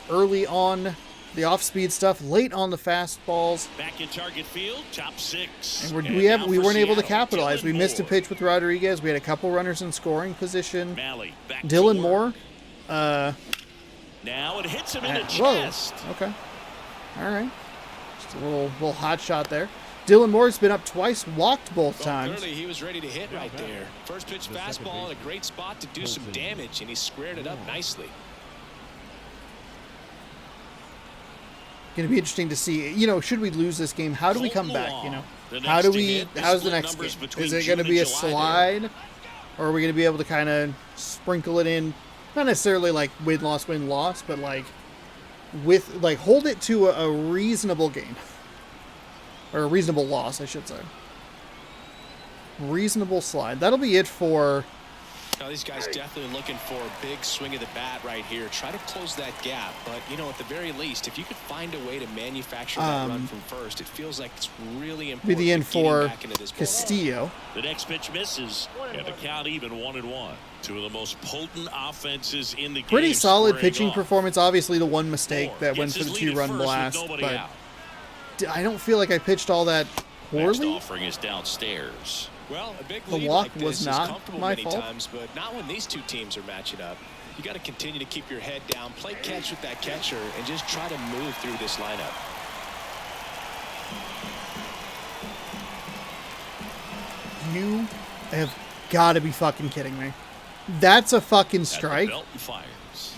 S1: Early on the off-speed stuff, late on the fastballs.
S2: Back in target field, top 6.
S1: And we weren't able to capitalize. We missed a pitch with Rodriguez. We had a couple runners in scoring position. Dylan Moore.
S2: Now it hits him in the chest.
S1: Okay. All right. Just a little hot shot there. Dylan Moore's been up twice, walked both times.
S3: Clearly he was ready to hit right there. First pitch fastball in a great spot to do some damage, and he squared it up nicely.
S1: Going to be interesting to see, should we lose this game, how do we come back, how's the next game? Is it going to be a slide, or are we going to be able to kind of sprinkle it in, not necessarily like win-loss, but like hold it to a reasonable game, or a reasonable loss, I should say. Reasonable slide. That'll be it for...
S3: Now, these guys definitely looking for a big swing of the bat right here. Try to close that gap. But, at the very least, if you could find a way to manufacture that run from first, it feels like it's really important.
S1: Be the end for Castillo.
S2: The next pitch misses, and the count even 1-1. Two of the most potent offenses in the game.
S1: Pretty solid pitching performance. Obviously, the one mistake that went for the 2-run blast. But I don't feel like I pitched all that poorly.
S2: Next offering is downstairs.
S3: Well, a big
S1: the walk like was not my fault.
S3: Times, but not when these two teams are matching up. You got to continue to keep your head down, play catch with that catcher, and just try to move through this lineup.
S1: You have got to be fucking kidding me. That's a fucking strike.
S2: Belton fires.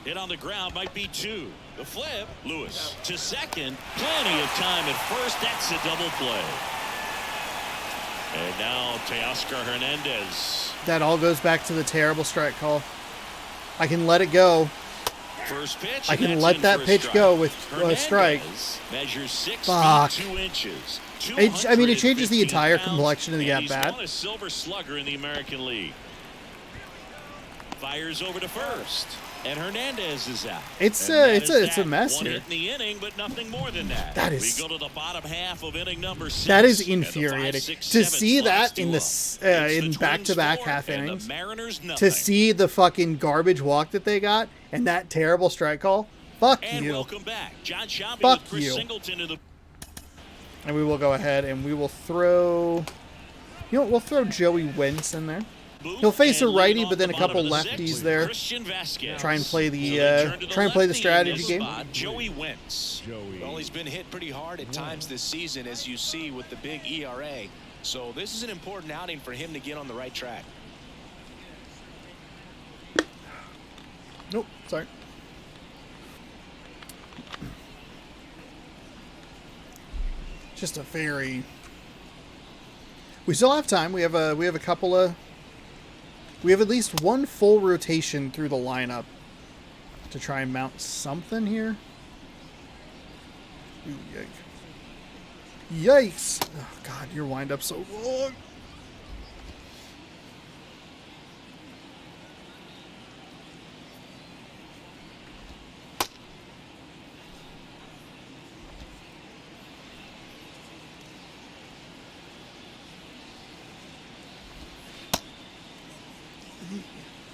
S2: Hit on the ground, might be 2. The flip, Lewis to second. Plenty of time at first. That's a double play. And now Teoscar Hernandez.
S1: That all goes back to the terrible strike call. I can let it go.
S2: First pitch.
S1: I can let that pitch go with a strike.
S2: Measures 6
S1: Fuck.
S2: feet 2 inches.
S1: I mean, it changes the entire complexion of the at-bat.
S2: He's won a Silver Slugger in the American League. Fires over to first. And Hernandez is out.
S1: It's a mess
S2: One
S1: here.
S2: hit in the inning, but nothing more than that.
S1: That is.
S2: We go to the bottom half of inning number 6.
S1: That is infuriating. To see that in
S2: in
S1: back-to-back half innings. To see the fucking garbage walk that they got and that terrible strike call. Fuck
S2: and
S1: you.
S2: welcome back. John Shelby
S1: Fuck
S2: with Chris
S1: you.
S2: Singleton in the.
S1: And we will go ahead and we will throw. You know, we'll throw Joey Wentz in there. He'll face a righty, but then a couple lefties there. Try and play the strategy game.
S2: Joey Wentz.
S3: Well, he's been hit pretty hard at times this season, as you see with the big ERA. So this is an important outing for him to get on the right track.
S1: Nope, sorry. Just a very. We still have time. We have a couple of. We have at least one full rotation through the lineup to try and mount something here. Ooh, yikes. Yikes! Oh, God, your wind-up's so long.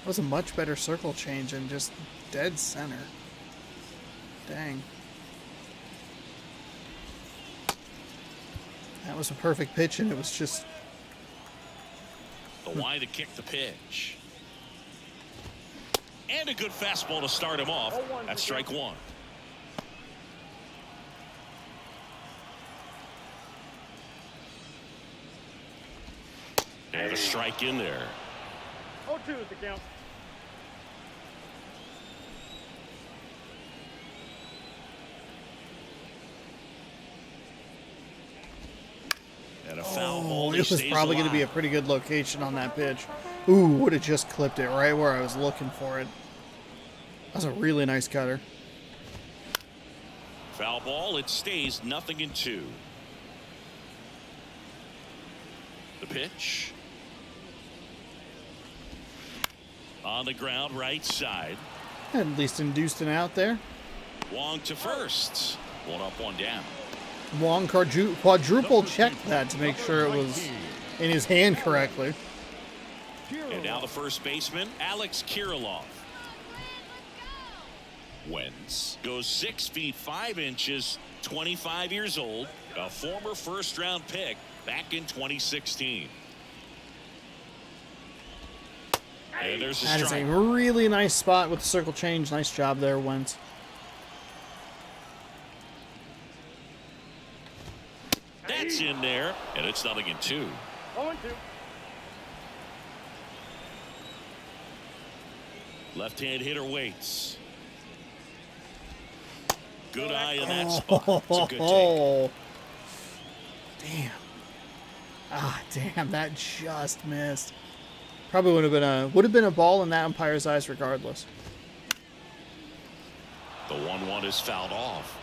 S1: That was a much better circle change and just dead center. Dang. That was a perfect pitch, and it was just...
S2: The line to kick the pitch. And a good fastball to start him off. That's strike one. And a strike in there.
S4: 0-2 is the count.
S2: And a foul ball.
S1: Oh, it was probably going to be a pretty good location on that pitch. Ooh, would have just clipped it right where I was looking for it. That was a really nice cutter.
S2: Foul ball. It stays 0-2. The pitch. On the ground, right side.
S1: At least induced an out there.
S2: Wong to first. One up, one down.
S1: Wong quadruple checked that to make sure it was in his hand correctly.
S2: And now the first baseman, Alex Kirilloff. Wentz goes 6 feet 5 inches, 25 years old, a former first-round pick back in 2016. And there's a
S1: That is
S2: strike.
S1: a really nice spot with the circle change. Nice job there, Wentz.
S2: That's in there, and it's 0-2.
S4: 0-2.
S2: Left-hand hitter waits. Good eye in that spot. It's a good take.
S1: Damn. Ah, damn, that just missed. Probably would have been a ball in that umpire's eyes regardless.
S2: The 1-1 is fouled off.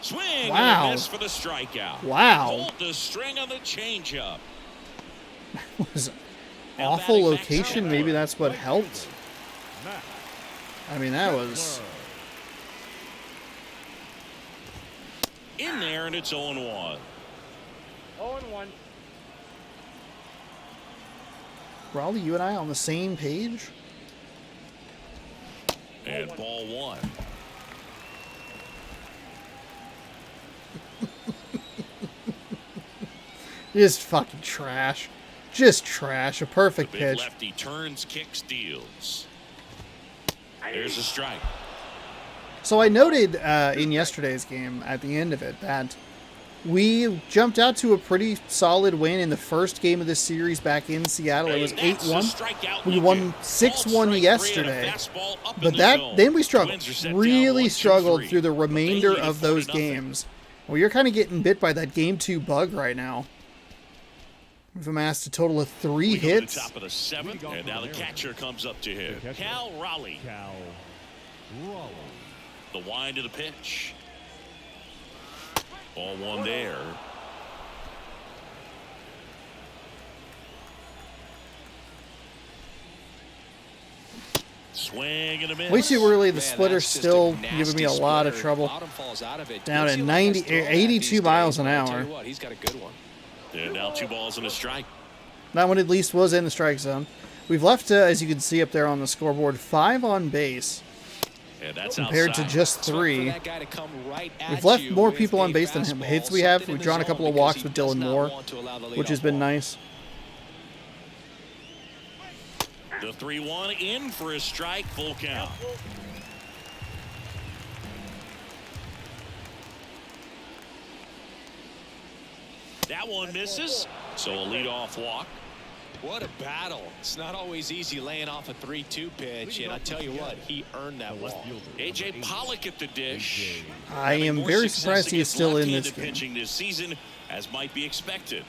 S2: Swing
S1: Wow.
S2: and a miss for the strikeout.
S1: Wow.
S2: Hold the string on the changeup.
S1: Was an
S2: Now
S1: awful
S2: batting back
S1: location.
S2: second.
S1: Maybe that's what helped. I mean, that was...
S2: In there, and it's 0-1.
S4: 0-1.
S1: Raleigh, you and I on the same page?
S2: And ball one.
S1: Just fucking trash. Just trash. A perfect
S2: The big
S1: pitch.
S2: lefty turns, kicks, deals. There's a strike.
S1: So I noted in yesterday's game at the end of it that we jumped out to a pretty solid win in the first game of this series back in Seattle. It was 8-1. We won 6-1 yesterday. But then we struggled. Really struggled through the remainder of those games. Well, you're kind of getting bit by that game 2 bug right now. We've amassed a total of 3 hits.
S2: Top of the 7th, and now the catcher comes up to him. Cal Raleigh. The wind of the pitch. Ball one there. Swing and a miss.
S1: Way too early. The
S3: Man,
S1: splitter's
S3: that's just
S1: still
S3: a
S1: giving me a
S3: nasty
S1: lot of
S3: splitter.
S1: trouble.
S3: Bottom falls out of it.
S1: Down
S3: We'll
S1: at
S3: see what
S1: 90,
S3: guys throw at
S1: 82
S3: these
S1: miles
S3: days,
S1: an
S3: but I'll tell
S1: hour.
S3: you what, he's got a good one.
S2: And now 2 balls and a strike.
S1: That one at least was in the strike zone. We've left, as you can see up there on the scoreboard, 5 on base
S2: And that's
S1: compared to
S2: outside.
S1: just
S3: Look for
S1: 3.
S3: that guy to come right at
S1: We've left
S3: you
S1: more
S3: with
S1: people on
S3: a
S1: base than him.
S3: fastball,
S1: Hits we have.
S3: something
S1: We've
S3: in
S1: drawn a
S3: the
S1: couple of
S3: zone
S1: walks
S3: because
S1: with
S3: he does
S1: Dylan
S3: not
S1: Moore,
S3: want to allow the
S1: which has
S3: leadoff
S1: been
S3: walk.
S1: nice.
S2: The 3-1 in for a strike, full count. That one misses, so a leadoff walk.
S3: What a battle. It's not always easy laying off a 3-2 pitch, and I tell you what, he earned that walk.
S2: A.J. Pollock at the dish.
S1: I
S2: Having
S1: am
S2: more
S1: very
S2: success
S1: surprised he is
S2: against
S1: still in this
S2: left-handed
S1: game.
S2: pitching this season, as might be expected.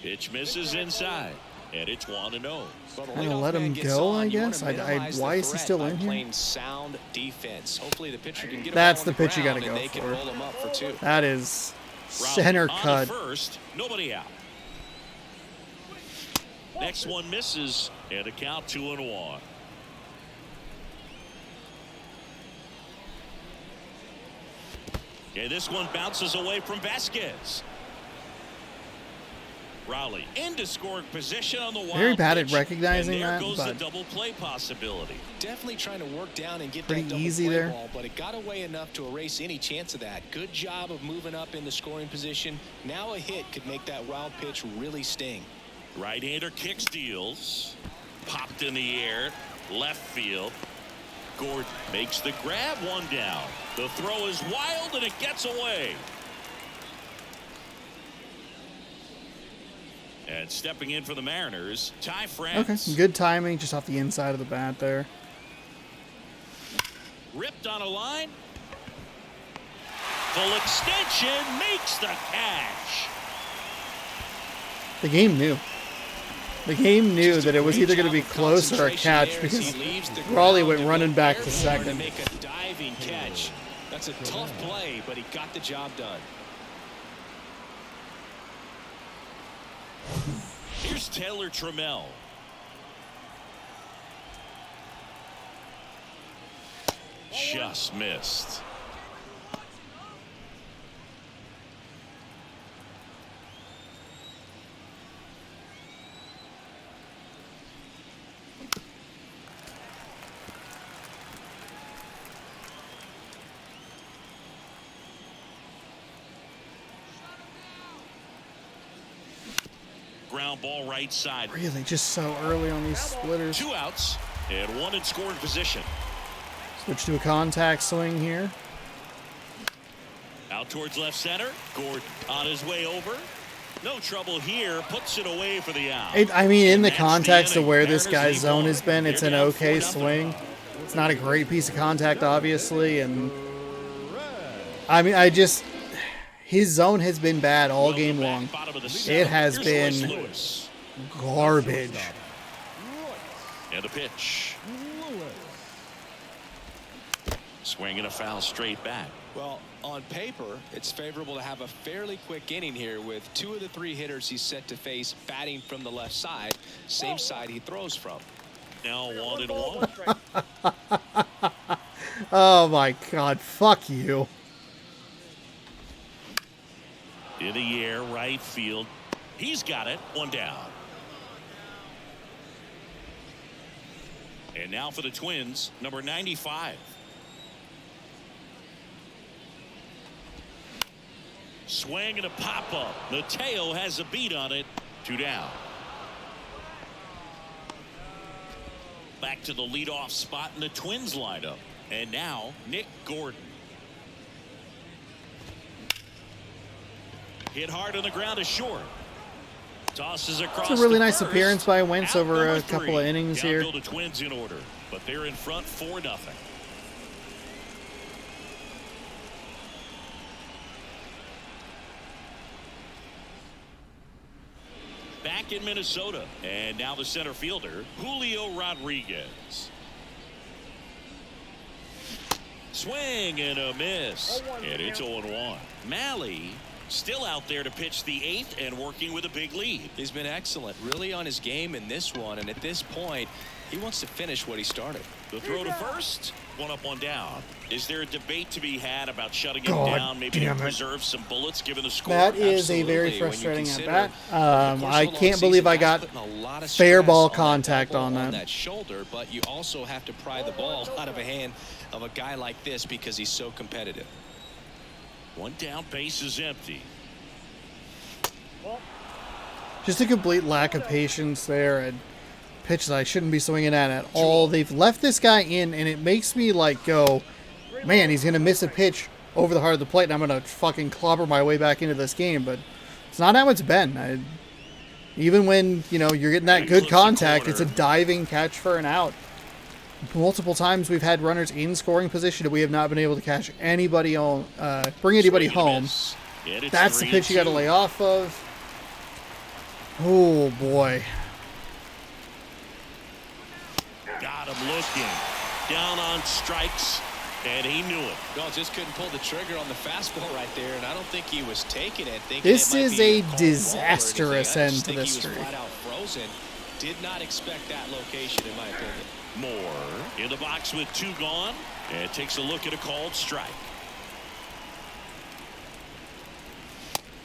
S2: Pitch misses inside, and it's 1-0.
S3: Well, the
S1: Kinda
S3: leadoff
S1: let him
S3: man gets
S1: go,
S3: on.
S1: I
S3: You wanna
S1: guess.
S3: minimize the
S1: why is he
S3: threat
S1: still
S3: by
S1: in here?
S3: playing sound defense. Hopefully the pitcher can get a
S1: That's
S3: ball
S1: the
S3: on
S1: pitch you
S3: ground
S1: gotta
S3: and
S1: go
S3: they can
S1: for.
S3: roll him up for 2.
S1: That is
S2: Rowley
S1: center
S2: on
S1: cut.
S2: to first, nobody out. Next one misses, and a count 2-1. Okay, this one bounces away from Vasquez. Rowley into scoring position on the wild
S1: Very bad at
S2: pitch,
S1: recognizing
S2: and there
S1: that,
S2: goes
S1: but
S2: the double play possibility.
S3: Definitely trying to work down and get
S1: Pretty
S3: that double
S1: easy
S3: play
S1: there.
S3: ball, but it got away enough to erase any chance of that. Good job of moving up in the scoring position. Now a hit could make that wild pitch really sting.
S2: Right-hander kick steals, popped in the air, left field. Gordon makes the grab, 1 down. The throw is wild and it gets away. And stepping in for the Mariners, Ty France.
S1: Okay, good timing, just off the inside of the bat there.
S2: Ripped on a line. Full extension, makes the catch.
S1: The game knew. The game knew that it was either going to be close or a catch because Raleigh went running back to second.
S3: Make a diving catch. That's a tough play, but he got the job done.
S2: Here's Taylor Trammell. Just missed. Ground ball right side.
S1: Really, just so early on these splitters.
S2: 2 outs and 1 in scoring position.
S1: Switch to a contact swing here.
S2: Out towards left center. Gordon on his way over. No trouble here. Puts it away for the out.
S1: I mean, in
S2: And
S1: the
S2: that's
S1: context of
S2: inning.
S1: where this
S2: Mariners
S1: guy's
S2: lead
S1: zone
S2: 1.
S1: has been, it's
S2: They're
S1: an
S2: down
S1: okay
S2: 4-0.
S1: swing. It's not a great piece of contact, obviously, and I mean, his zone has been bad all game long. It has been
S2: Lewis.
S1: garbage.
S2: And a pitch. Swing and a foul straight back.
S3: Well, on paper, it's favorable to have a fairly quick inning here with 2 of the 3 hitters he's set to face batting from the left side, same side he throws from.
S2: Now 1-1.
S1: Oh my God, fuck you.
S2: In the air, right field. He's got it. 1 down. And now for the Twins, number 95. Swing and a pop-up. Mateo has a beat on it. 2 down. Back to the leadoff spot in the Twins lineup. And now Nick Gordon. Hit hard on the ground is short. Tosses across.
S1: It's a really
S2: to
S1: nice
S2: first.
S1: appearance by Wentz
S2: Out
S1: over
S2: number
S1: a couple
S2: 3.
S1: of innings here.
S2: Downfield, the Twins in order, but they're in front 4-0. Back in Minnesota, and now the center fielder, Julio Rodriguez. Swing and a miss, and it's 0-1. Malley Still out there to pitch the 8th and working with a big lead.
S3: He's been excellent, really on his game in this one, and at this point, he wants to finish what he started.
S2: The throw to first, 1 up, 1 down. Is there a debate to be had about shutting him
S1: God
S2: down, maybe to
S1: damn it.
S2: preserve some bullets given the score?
S1: That is a very frustrating at bat. I can't believe I got fair ball contact on that.
S3: Shoulder, but you also have to pry the ball out of a hand of a guy like this because he's so competitive.
S2: 1 down, base is empty.
S1: Just a complete lack of patience there, and pitch that I shouldn't be swinging at all. They've left this guy in, and it makes me like go, man, he's going to miss a pitch over the heart of the plate, and I'm going to fucking clobber my way back into this game. But it's not how it's been. Even when, you know, you're getting that good contact, it's a diving catch for an out. Multiple times we've had runners in scoring position, and we have not been able to catch anybody on, bring anybody home. That's the pitch you got to lay off of. Oh boy.
S2: Got him looking. Down on strikes, and he knew it.
S3: No, just couldn't pull the trigger on the fastball right there, and I don't think he was taking it.
S1: This is a disastrous end to this streak.
S3: Flat out frozen. Did not expect that location, in my opinion.
S2: Moore in the box with 2 gone, and takes a look at a called strike.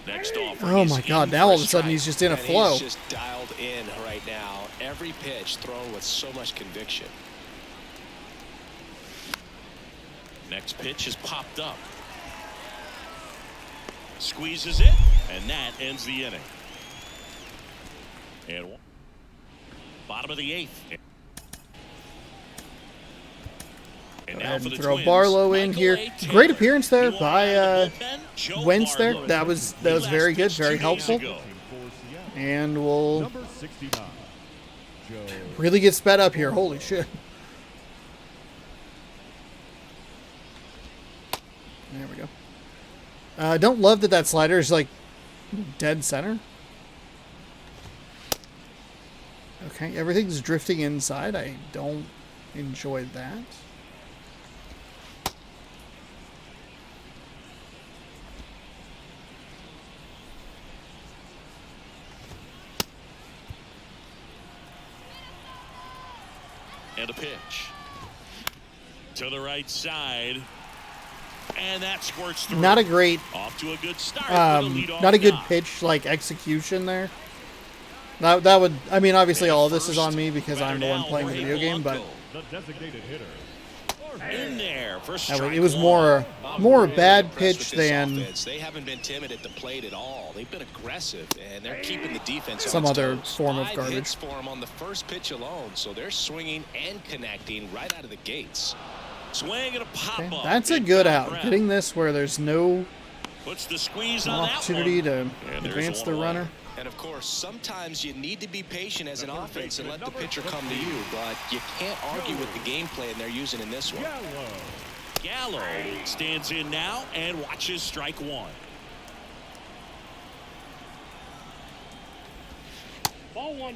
S2: Next offering.
S1: Oh my God! Now all of a sudden he's just in a flow.
S3: He's just dialed in right now. Every pitch thrown with so much conviction.
S2: Next pitch is popped up. Squeezes it, and that ends the inning. And bottom of the 8th.
S1: Go ahead and throw Barlow in here. Great appearance there by Wentz there. That was very good, very helpful. And we'll really get sped up here. Holy shit. There we go. Don't love that slider is like dead center. Okay, everything's drifting inside. I don't enjoy that.
S2: And a pitch to the right side, and that squirts through.
S1: Not a great,
S2: off to a good start.
S1: not a good pitch like execution there. That would, I mean, obviously all of this is on me because I'm the one playing the video game, but
S4: The designated hitter.
S2: in there for
S1: it was more a bad pitch than
S3: they haven't been timid at the plate at all. They've been aggressive, and they're keeping the defense
S1: some
S3: on its
S1: other
S3: toes.
S1: form of
S3: 5
S1: garbage.
S3: hits for him on the first pitch alone, so they're swinging and connecting right out of the gates.
S2: swing and a pop
S1: Okay,
S2: up.
S1: that's a good out. Getting this where there's no
S2: Puts the squeeze on
S1: opportunity
S2: that
S1: to
S2: one. And there's
S1: advance the
S2: one away.
S1: runner.
S3: And of course, sometimes you need to be patient as an offense and let the pitcher come to you, but you can't argue with the game plan they're using in this one.
S2: Gallo stands in now and watches strike 1.
S4: Ball 1.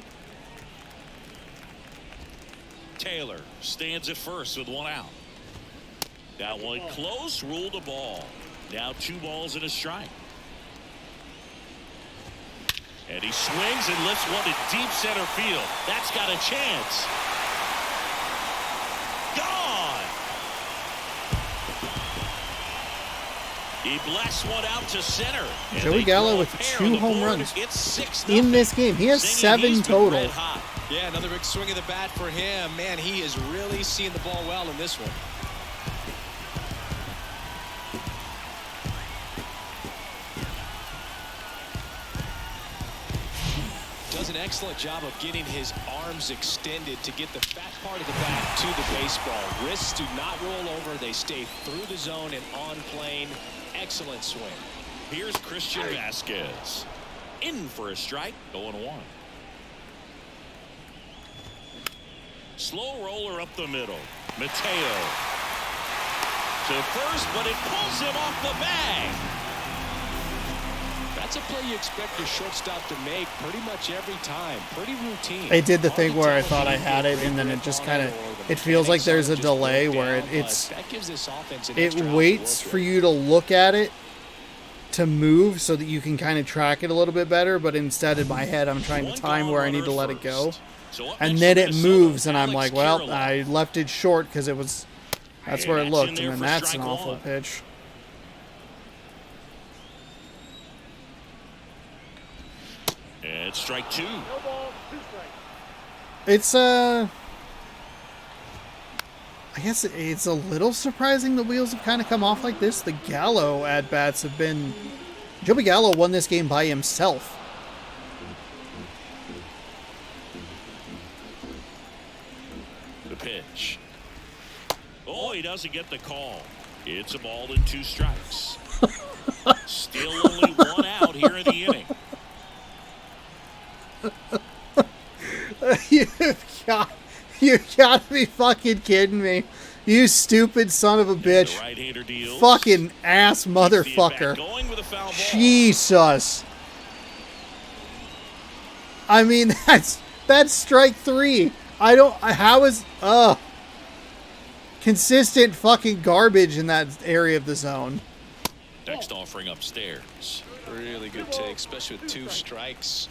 S2: Taylor stands at first with 1 out. That one close, ruled a ball. Now 2 balls and a strike. And he swings and lifts one to deep center field. That's got a chance. Gone. He blasts one out to center. And
S1: Joey
S2: they
S1: Gallo
S2: throw a
S1: with
S2: pair
S1: 2
S2: on the
S1: home
S2: board.
S1: runs
S2: It's 6-0.
S1: in this game. He has
S2: Singing
S1: 7
S2: he's been
S1: total.
S2: red hot.
S3: Yeah, another big swing of the bat for him. Man, he is really seeing the ball well in this one. Does an excellent job of getting his arms extended to get the fat part of the bat to the baseball. Wrists do not roll over. They stay through the zone and on plane. Excellent swing.
S2: Here's Christian Vasquez. In for a strike, 0-1. Slow roller up the middle. Mateo to first, but it pulls him off the bag.
S3: That's a play you expect your shortstop to make pretty much every time. Pretty routine.
S1: It did the thing where I thought I had it, and then it just kind of, it feels like there's a delay where it waits for you to look at it, to move so that you can kind of track it a little bit better, but instead in my head I'm trying to time where I need to let it go. And then it moves and I'm like, well, I left it short because it was, that's where it looked, and then that's an awful pitch.
S2: And strike 2.
S1: It's I guess it's a little surprising the wheels have kind of come off like this. The Gallo at-bats have been... Joey Gallo won this game by himself.
S2: The pitch. Oh, he doesn't get the call. It's a ball and 2 strikes. Still only 1 out here in the inning.
S1: You've got to be fucking kidding me. You stupid son of a bitch. Fucking ass motherfucker. Jesus. I mean, that's strike 3. How is, consistent fucking garbage in that area of the zone.
S2: Next offering upstairs.
S3: Really good take, especially with 2 strikes.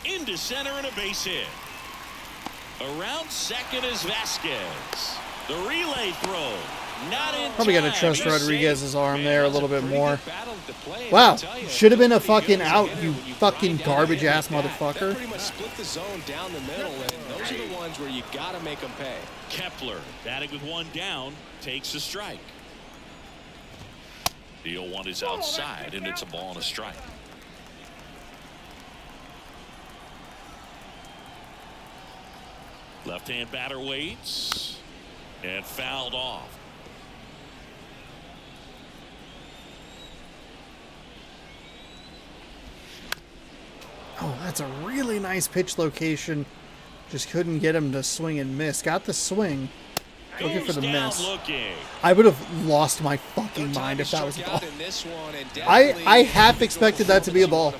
S2: Into center and a base hit. Around second is Vasquez. The relay throw. Not in
S1: Probably got to
S2: time.
S1: trust
S2: He's
S1: Rodriguez's
S2: safe.
S1: arm there a little bit more.
S3: Play,
S1: Wow, should have been a fucking out, you fucking garbage ass motherfucker.
S3: That pretty much split the zone down the middle, and those are the ones where you gotta make them pay.
S2: Kepler batting with 1 down takes a strike. The 0-1 is outside, and it's a ball and a strike. Left-hand batter waits and fouled off.
S1: Oh, that's a really nice pitch location. Just couldn't get him to swing and miss. Got the swing. Looking for the miss. I would have lost my fucking mind if that was a ball. I half expected that to be a ball.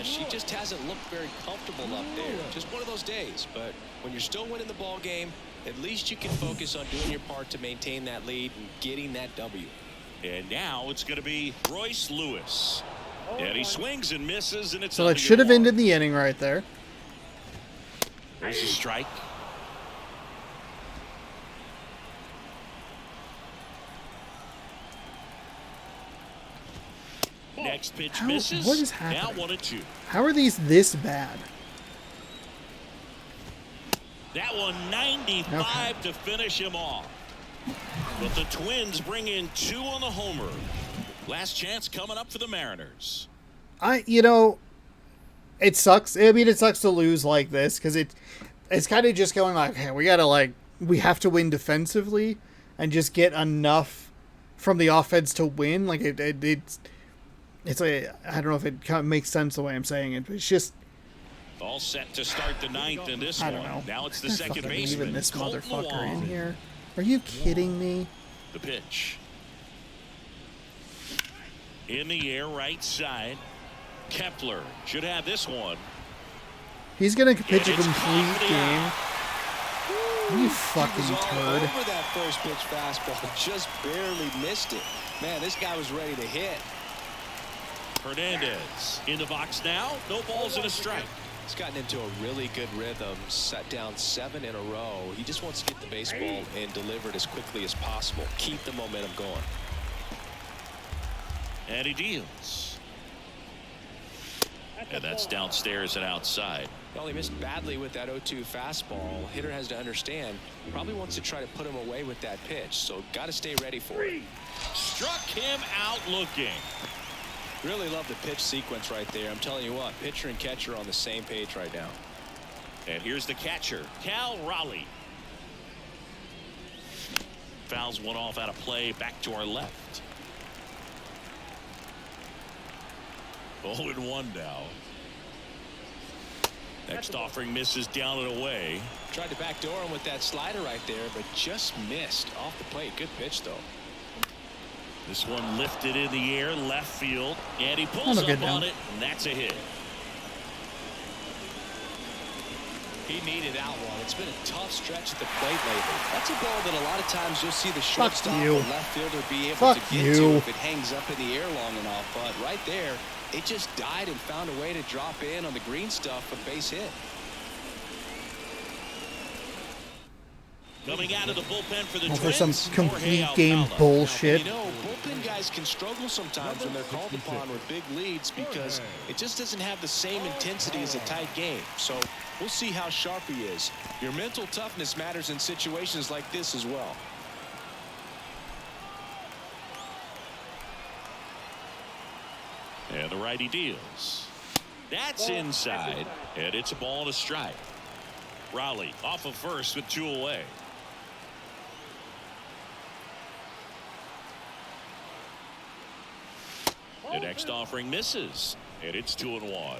S3: He just hasn't looked very comfortable up there. Just one of those days. But when you're still winning the ball game, at least you can focus on doing your part to maintain that lead and getting that W.
S2: And now it's going to be Royce Lewis. And he swings and misses, and it's
S1: so that should have ended the inning right there.
S2: There's a strike. Next pitch misses.
S1: What is happening?
S2: Now 1-2.
S1: How are these this bad?
S2: That one 95 to finish him off. But the Twins bring in 2 on the homer. Last chance coming up for the Mariners.
S1: It sucks. I mean, it sucks to lose like this because it's kind of just going like, hey, we have to win defensively and just get enough from the offense to win. Like it's like, I don't know if it kind of makes sense the way I'm saying it, but it's just
S2: all set to start the 9th in this
S1: I
S2: one.
S1: don't know.
S2: Now it's the second baseman.
S1: Even this motherfucker in here. Are you kidding me?
S2: The pitch. In the air, right side. Kepler should have this one.
S1: He's going to pitch a complete game. You fucking turd.
S3: Over that first pitch fastball, just barely missed it. Man, this guy was ready to hit.
S2: Hernandez in the box now. No balls and a strike.
S3: He's gotten into a really good rhythm, set down 7 in a row. He just wants to get the baseball and deliver it as quickly as possible. Keep the momentum going.
S2: And he deals. And that's downstairs and outside.
S3: Well, he missed badly with that 0-2 fastball. Hitter has to understand, probably wants to try to put him away with that pitch, so got to stay ready for it.
S2: Struck him out looking.
S3: Really love the pitch sequence right there. I'm telling you what, pitcher and catcher are on the same page right now.
S2: And here's the catcher, Cal Raleigh. Fouls one off out of play, back to our left. 0-1 now. Next offering misses down and away.
S3: Tried to backdoor him with that slider right there, but just missed off the plate. Good pitch, though.
S2: This one lifted in the air, left field, and he pulls up on it, and that's a hit.
S3: He needed that one. It's been a tough stretch at the plate lately. That's a ball that a lot of times you'll see the shortstop or left fielder be able to get to if it hangs up in the air long enough. But right there, it just died and found a way to drop in on the green stuff for the base hit.
S2: Coming out of the bullpen for the Twins.
S1: For some complete game bullshit.
S3: Now, bullpen guys can struggle sometimes when they're called upon with big leads because it just doesn't have the same intensity as a tight game. So we'll see how sharp he is. Your mental toughness matters in situations like this as well.
S2: And the righty deals. That's inside, and it's a ball and a strike. Raleigh off of first with 2 away. The next offering misses, and it's 2-1.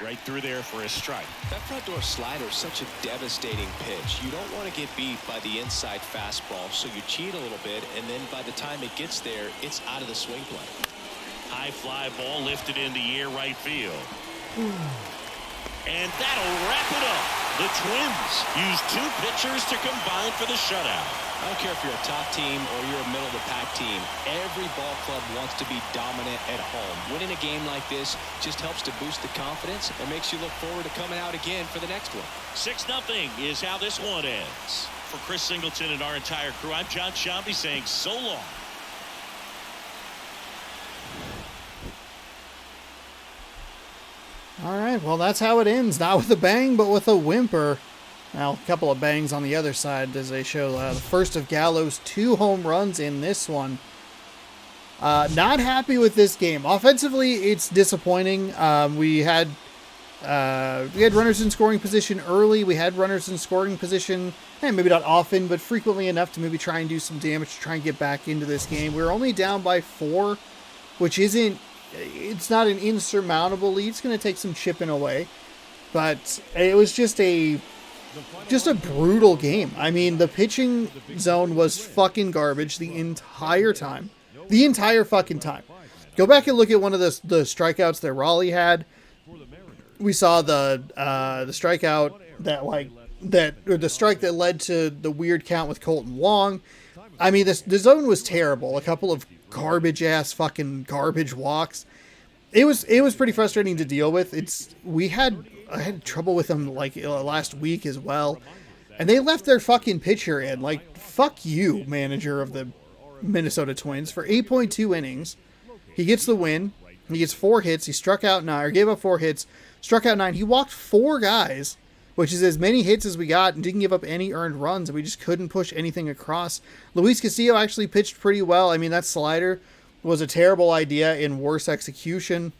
S2: Right through there for a strike.
S3: That front door slider is such a devastating pitch. You don't want to get beat by the inside fastball, so you cheat a little bit, and then by the time it gets there, it's out of the swing plane.
S2: High fly ball lifted in the air right field. And that'll wrap it up. The Twins use 2 pitchers to combine for the shutout.
S3: I don't care if you're a top team or you're a middle-of-the-pack team. Every ball club wants to be dominant at home. Winning a game like this just helps to boost the confidence and makes you look forward to coming out again for the next one.
S2: 6-0 is how this one ends. For Chris Singleton and our entire crew, I'm John Shambi saying so long.
S1: All right, well, that's how it ends. Not with a bang, but with a whimper. Now, a couple of bangs on the other side as they show the first of Gallo's 2 home runs in this one. Not happy with this game. Offensively, it's disappointing. We had runners in scoring position early. We had runners in scoring position, maybe not often, but frequently enough to maybe try and do some damage to try and get back into this game. We were only down by 4, which it's not an insurmountable lead. It's going to take some chipping away, but it was just a brutal game. I mean, the pitching zone was fucking garbage the entire time. The entire fucking time. Go back and look at one of the strikeouts that Raleigh had. We saw the strikeout the strike that led to the weird count with Colton Wong. I mean, the zone was terrible. A couple of garbage walks. It was pretty frustrating to deal with. I had trouble with them last week as well. And they left their fucking pitcher in. Fuck you, manager of the Minnesota Twins, for 8.2 innings. He gets the win. He gets 4 hits. He struck out 9, or gave up 4 hits, struck out 9. He walked 4 guys, which is as many hits as we got, and didn't give up any earned runs, and we just couldn't push anything across. Luis Castillo actually pitched pretty well. I mean, that slider was a terrible idea in worse execution.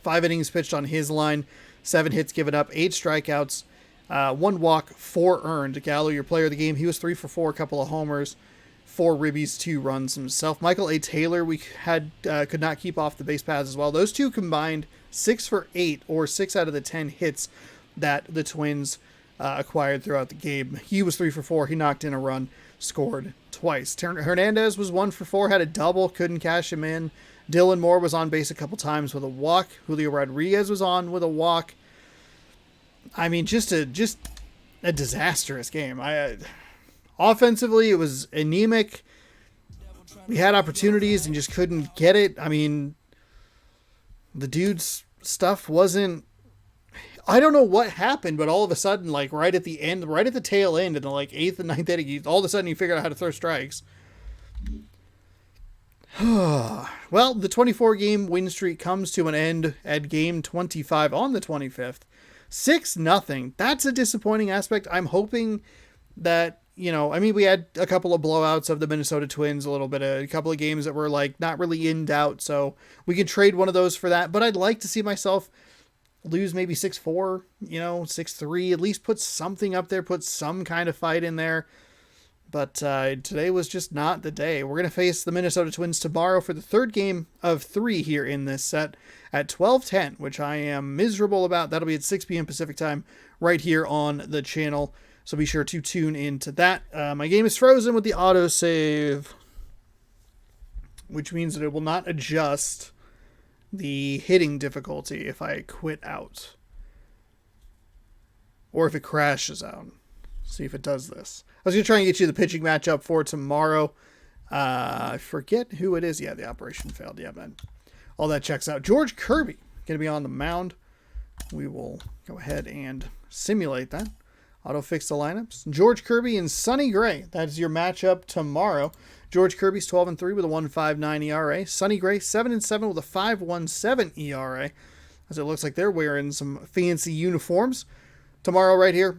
S1: 5 innings pitched on his line, 7 hits given up, 8 strikeouts, 1 walk, 4 earned. Gallo, your player of the game, he was 3 for 4, a couple of homers, 4 ribbies, 2 runs himself. Michael A. Taylor, we could not keep off the base paths as well. Those two combined 6 for 8, or 6 out of the 10 hits that the Twins acquired throughout the game. He was 3 for 4. He knocked in a run, scored twice. Hernandez was 1 for 4, had a double, couldn't cash him in. Dylan Moore was on base a couple times with a walk. Julio Rodriguez was on with a walk. I mean, just a disastrous game. Offensively, it was anemic. We had opportunities and just couldn't get it. I mean, the dude's stuff wasn't... I don't know what happened, but all of a sudden, right at the end, right at the tail end, in the 8th and 9th inning, all of a sudden you figured out how to throw strikes. Well, the 24-game win streak comes to an end at game 25 on the 25th. 6-0. That's a disappointing aspect. I'm hoping that, we had a couple of blowouts of the Minnesota Twins, a couple of games that were not really in doubt, so we can trade one of those for that. But I'd like to see myself lose maybe 6-4, 6-3, at least put something up there, put some kind of fight in there. But today was just not the day. We're going to face the Minnesota Twins tomorrow for the 3rd game of 3 here in this set at 12:10, which I am miserable about. That'll be at 6 p.m. Pacific time right here on the channel. So be sure to tune into that. My game is frozen with the autosave. which means that it will not adjust the hitting difficulty if I quit out. Or if it crashes out. See if it does this. I was going to try and get you the pitching matchup for tomorrow. I forget who it is. Yeah, the operation failed. Yeah, man. All that checks out. George Kirby going to be on the mound. We will go ahead and simulate that. Auto fix the lineups. George Kirby and Sonny Gray. That's your matchup tomorrow. George Kirby's 12-3 with a 1.59 ERA. Sonny Gray 7-7 with a 5.17 ERA. As it looks like they're wearing some fancy uniforms. Tomorrow right here,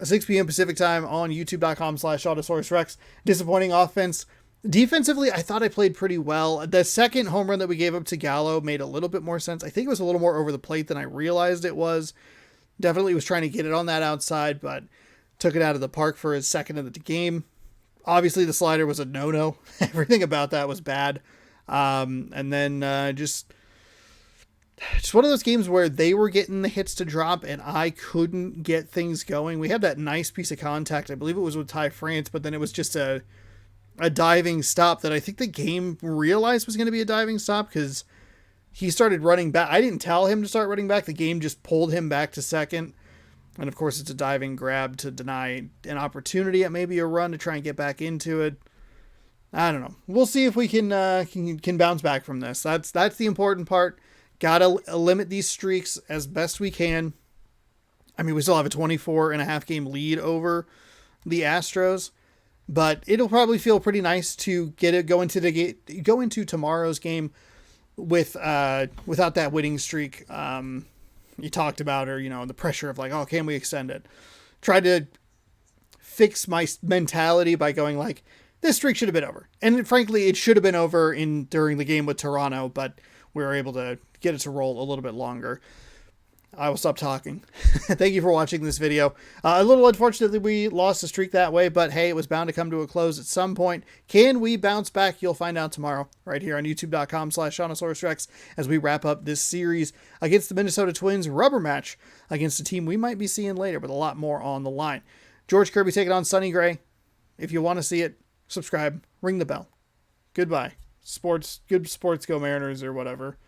S1: 6 p.m. Pacific time on youtube.com/AutosaurusRex. Disappointing offense. Defensively, I thought I played pretty well. The second home run that we gave up to Gallo made a little bit more sense. I think it was a little more over the plate than I realized it was. Definitely was trying to get it on that outside, but took it out of the park for his second of the game. Obviously, the slider was a no-no. Everything about that was bad. And then just one of those games where they were getting the hits to drop and I couldn't get things going. We had that nice piece of contact. I believe it was with Ty France, but then it was just a diving stop that I think the game realized was going to be a diving stop because he started running back. I didn't tell him to start running back. The game just pulled him back to second. And of course, it's a diving grab to deny an opportunity at maybe a run to try and get back into it. I don't know. We'll see if we can bounce back from this. That's the important part. Gotta limit these streaks as best we can. I mean, we still have a 24.5 game lead over the Astros, but it'll probably feel pretty nice to go into tomorrow's game without that winning streak you talked about, or the pressure of like, oh, can we extend it? Try to fix my mentality by going like, this streak should have been over, and frankly, it should have been over during the game with Toronto, but we were able to get it to roll a little bit longer. I will stop talking. Thank you for watching this video. A little unfortunately, we lost the streak that way, but hey, it was bound to come to a close at some point. Can we bounce back? You'll find out tomorrow right here on youtube.com/ShaunasaurusRex as we wrap up this series against the Minnesota Twins rubber match against a team we might be seeing later with a lot more on the line. George Kirby taking on Sonny Gray. If you want to see it, subscribe, ring the bell. Goodbye. Good sports, go Mariners or whatever.